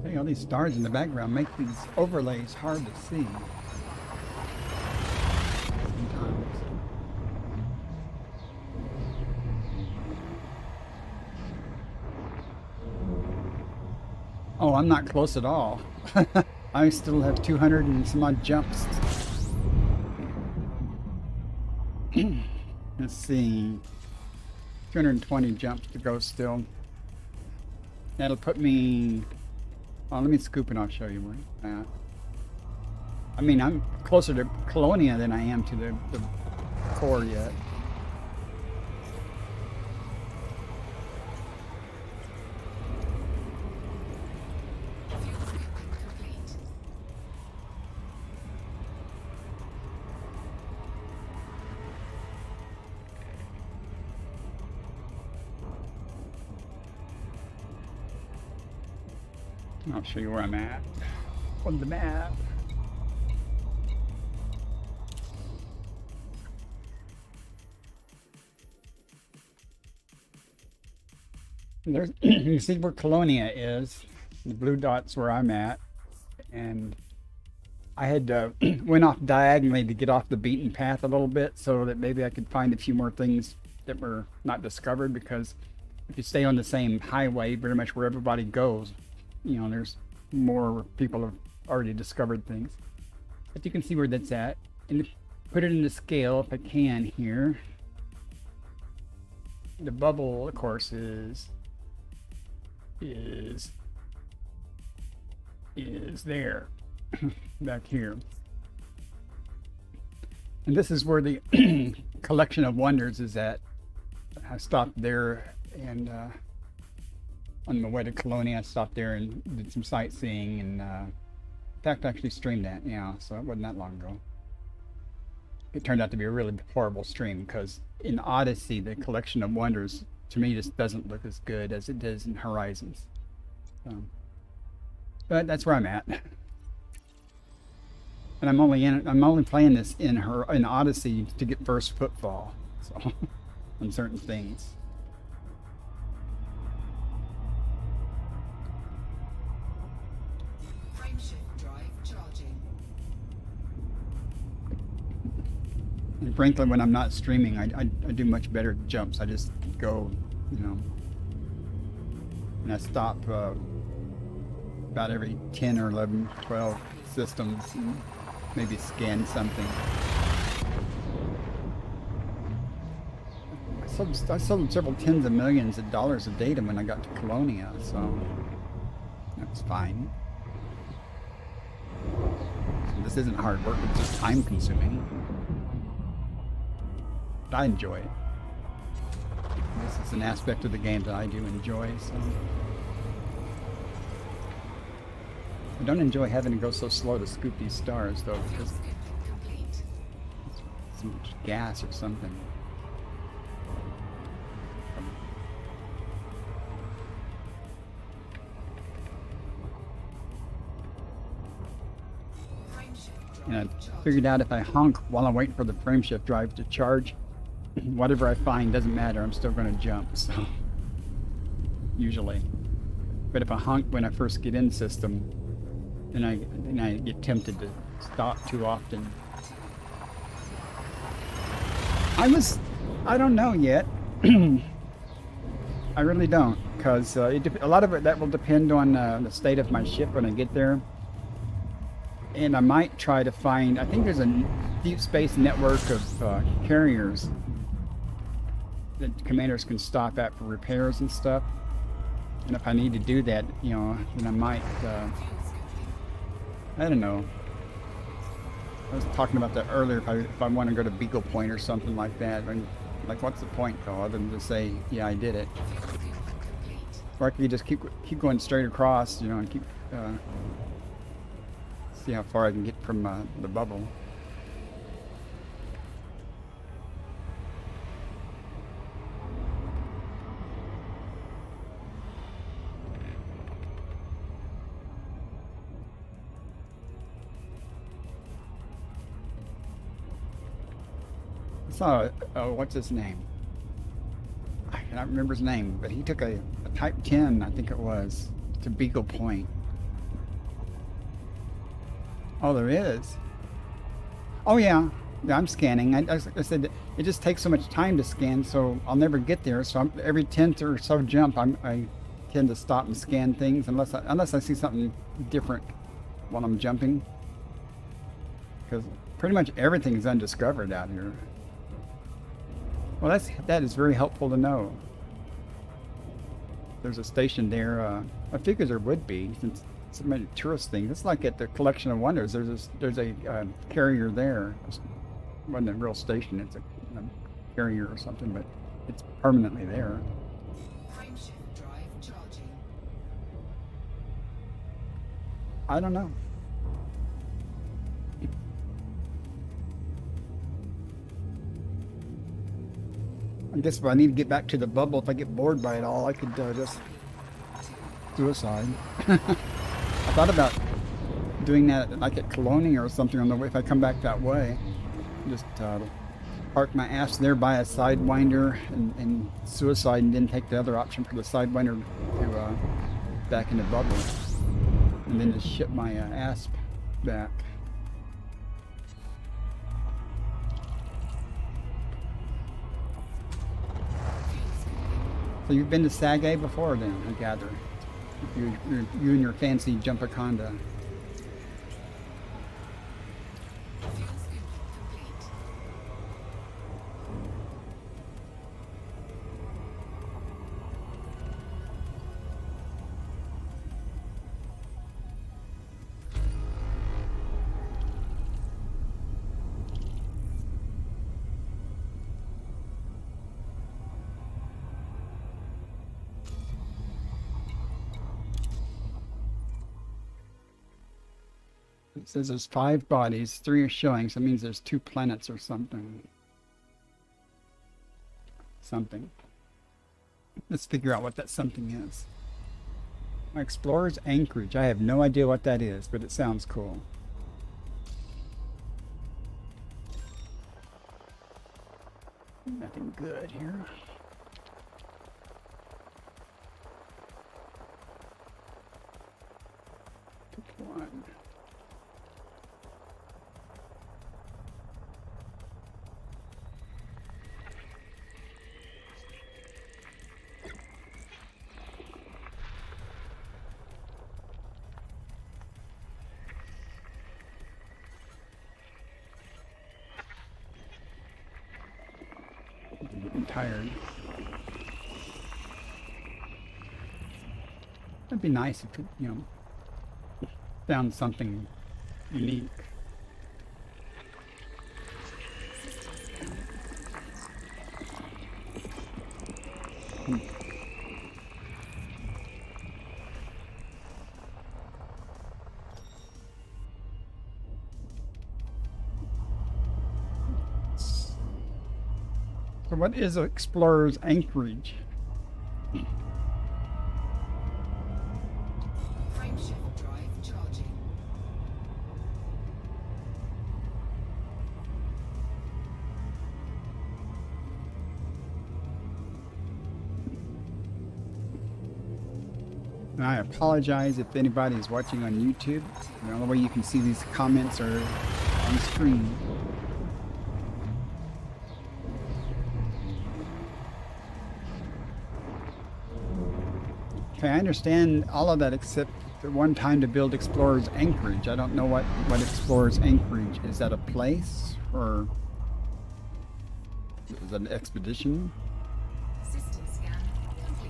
Hey, all these stars in the background make these overlays hard to see. Sometimes. Oh, I'm not close at all. I still have 200 and some odd jumps. Let's see. 220 jumps to go still. That'll put me... Oh, let me scoop and I'll show you where I'm at. I mean, I'm closer to Colonia than I am to the core yet. Fuel scooping complete. I'll show you where I'm at on the map. There's, you see where Colonia is. The blue dot's where I'm at, and I had went off diagonally to get off the beaten path a little bit, so that maybe I could find a few more things that were not discovered. Because if you stay on the same highway, pretty much where everybody goes, you know, there's more people have already discovered things. But you can see where that's at, and put it in the scale if I can here. The bubble, of course, is there back here, and this is where the collection of wonders is at. I stopped there, and on my way to Colonia I stopped there and did some sightseeing, and in fact I actually streamed that, yeah, so it wasn't that long ago. it turned out to be a really horrible stream because in Odyssey, the Collection of Wonders to me just doesn't look as good as it does in Horizons. But that's where I'm at. And I'm only playing this in Odyssey to get first footfall. So on certain things. Frameshift drive charging. And frankly, when I'm not streaming, I do much better at jumps. I just go, and I stop about every 10 or 11, 12 systems and maybe scan something. I sold several tens of millions of dollars of data when I got to Colonia, so that's fine. So this isn't hard work, it's just time consuming. But I enjoy it. This is an aspect of the game that I do enjoy, so. I don't enjoy having to go so slow to scoop these stars, though, because Complete. it's so much gas or something. Frameshift And I drive charging. figured out if I honk while I'm waiting for the frameshift drive to charge, whatever I find doesn't matter. I'm still going to jump. So usually, but if I honk when I first get in the system, then I get tempted to stop too often. I don't know yet. I really don't, because a lot of that will depend on the state of my ship when I get there. And I might try to find, I think there's a deep space network of carriers that commanders can stop at for repairs and stuff. And if I need to do that, then I might, I don't know. I was talking about that earlier, if I want to go to Beagle Point or something like that. Like, what's the point, though, other than to say, yeah, I did it. Or I could just keep going straight across, and keep, see how far I can get from the bubble. I saw, what's his name? I cannot remember his name, but he took a Type 10, I think it was, to Beagle Point. Oh, there is. Oh, yeah. Yeah, I'm scanning. I said it just takes so much time to scan, so I'll never get there. So every 10th or so jump, I tend to stop and scan things unless I see something different while I'm jumping. Because pretty much everything is undiscovered out here. Well, that is very helpful to know. There's a station there. I figured there would be, since so many tourist things. It's like at the Collection of Wonders. There's a carrier there. It wasn't a real station. It's a carrier or something, but it's permanently there. Frameshift drive charging. I don't know. I guess if I need to get back to the bubble, if I get bored by it all, I could just suicide. I thought about doing that like at Colonia or something on the way, if I come back that way. Just park my ass there by a Sidewinder and suicide, and then take the other option for the Sidewinder to back in the bubble. And then just ship my ass back. So you've been to Sag A before then, I gather. You and your fancy Jumpaconda. Fuel scooping complete. It says there's 5 bodies, 3 are showing, so it means there's 2 planets or something. Something. Let's figure out what that something is. Explorer's Anchorage. I have no idea what that is, but it sounds cool. Nothing good here. Pick one. I'm getting tired. It'd be nice if it, found something unique. So what is Explorer's Anchorage? Frameshift drive charging. And I apologize if anybody is watching on YouTube. The only way you can see these comments are on screen. Okay, I understand all of that except the one time to build Explorer's Anchorage. I don't know what Explorer's Anchorage is. That a place or is that an expedition? System scan complete.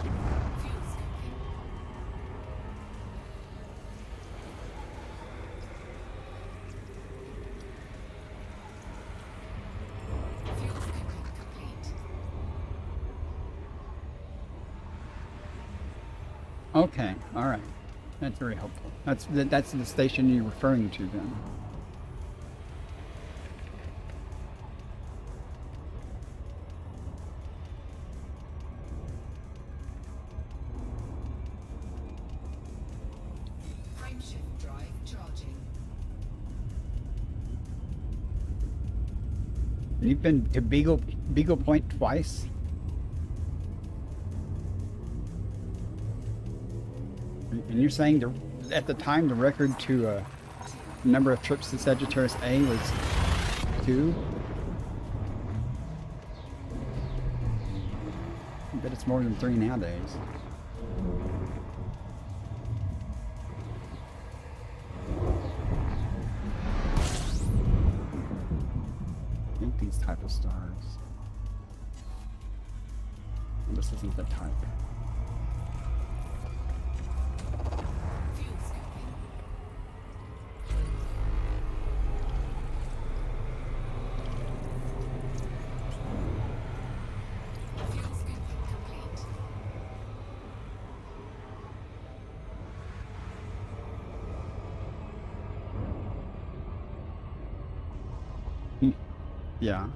Fuel scoping. Fuel scoping complete. Okay, all right. That's very helpful. That's the station you're referring to then. Frameshift drive charging. You've been to Beagle Point twice. And you're saying at the time the record to number of trips to Sagittarius A was 2? I bet it's more than 3 nowadays. I think these type of stars. This isn't the type. Fuel scoping. Fuel scoping complete. Yeah.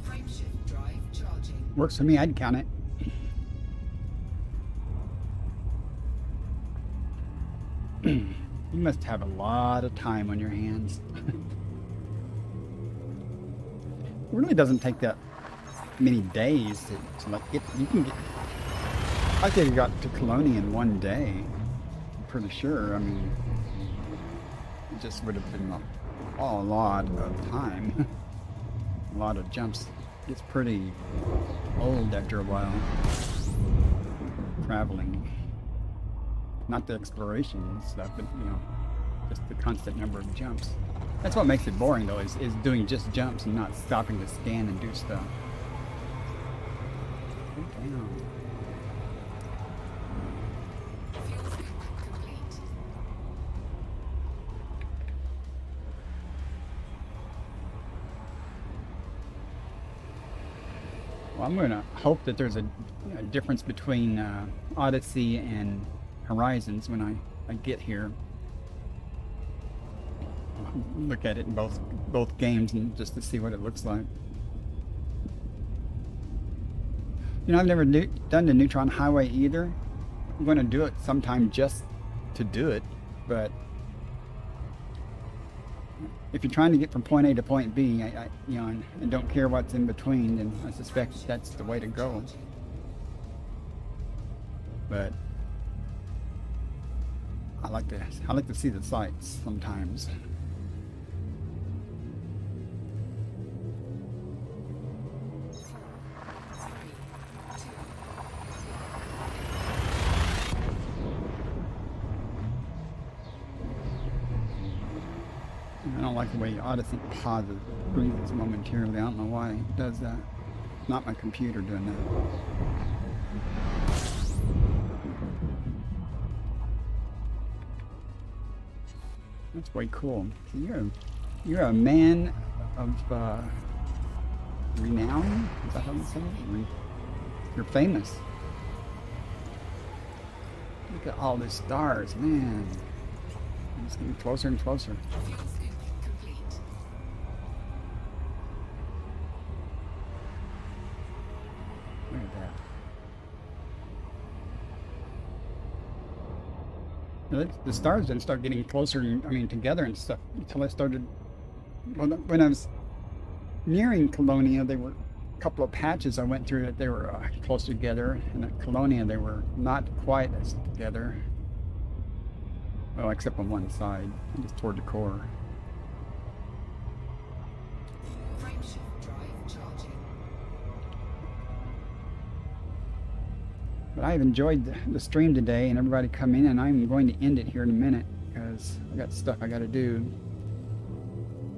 Frameshift drive charging. Works for me, I'd count it. You must have a lot of time on your hands. It really doesn't take that many days to like get, you can get, I could have got to Colonia in 1 day. I'm pretty sure. I mean, it just would have been a lot of time. A lot of jumps. It's pretty old after a while. Traveling. Not the exploration and stuff, but just the constant number of jumps. That's what makes it boring though, is doing just jumps and not stopping to scan and do stuff. Oh, damn. Fuel scoping complete. Well, I'm going to hope that there's a difference between Odyssey and Horizons when I get here. I'll look at it in both games and just to see what it looks like. You know, I've never done the Neutron Highway either. I'm going to do it sometime just to do it, but if you're trying to get from point A to point B, you know, and don't care what's in between, then I suspect that's the way to go. But I like to see the sights sometimes. I don't like the way Odyssey pauses, breathes momentarily. I don't know why it does that. Not my computer doing that. That's way cool. So you're a man of renown. Is that how you say it? You're famous. Look at all the stars, man. It's getting closer and closer. Fuel scooping complete. Look at that. The stars didn't start getting closer, together and stuff until I started. Well, when I was nearing Colonia, they were a couple of patches I went through that they were close together, and at Colonia they were not quite as together. Well, except on one side, just toward the core. Frameshift drive charging. But I've enjoyed the stream today and everybody come in, and I'm going to end it here in a minute because I got stuff I got to do.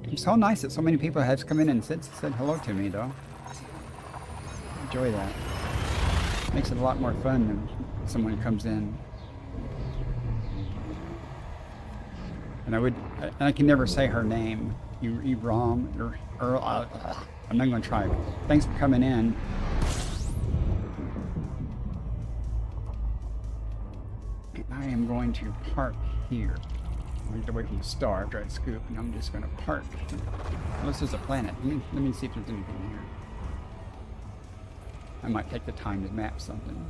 It's so nice that so many people have come in and said hello to me, though. Enjoy that. Makes it a lot more fun when someone comes in. And I can never say her name. Rom or Earl. I'm not going to try. Thanks for coming in. I am going to park here. I get away from the star after I scoop, and I'm just going to park. Unless there's a planet. Let me see if there's anything here. I might take the time to map something.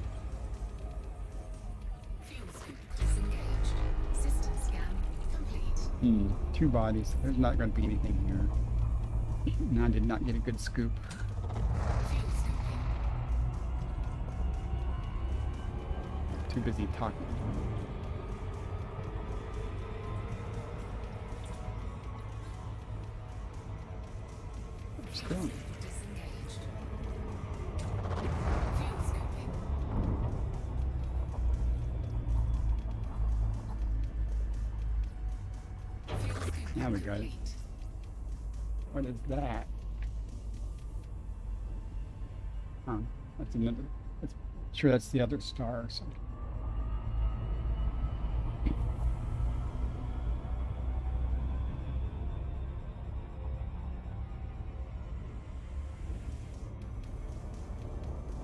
Fuel scoop disengaged. System scan complete. 2 bodies. There's not going to be anything here. And I did not get a good scoop. Fuel scooping. Too busy talking. Still. Disengaged. Fuel scooping. Fuel scooping Now we got it. complete. What is that? Oh, that's another. Sure, that's the other star or something.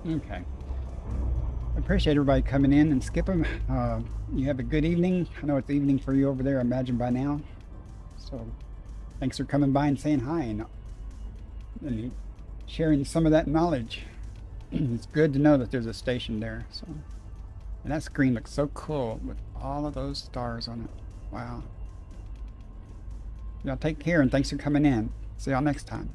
Okay. I appreciate everybody coming in and skipping. You have a good evening. I know it's evening for you over there, I imagine by now. So thanks for coming by and saying hi and sharing some of that knowledge. It's good to know that there's a station there. So, and that screen looks so cool with all of those stars on it. Wow. Y'all take care and thanks for coming in. See y'all next time.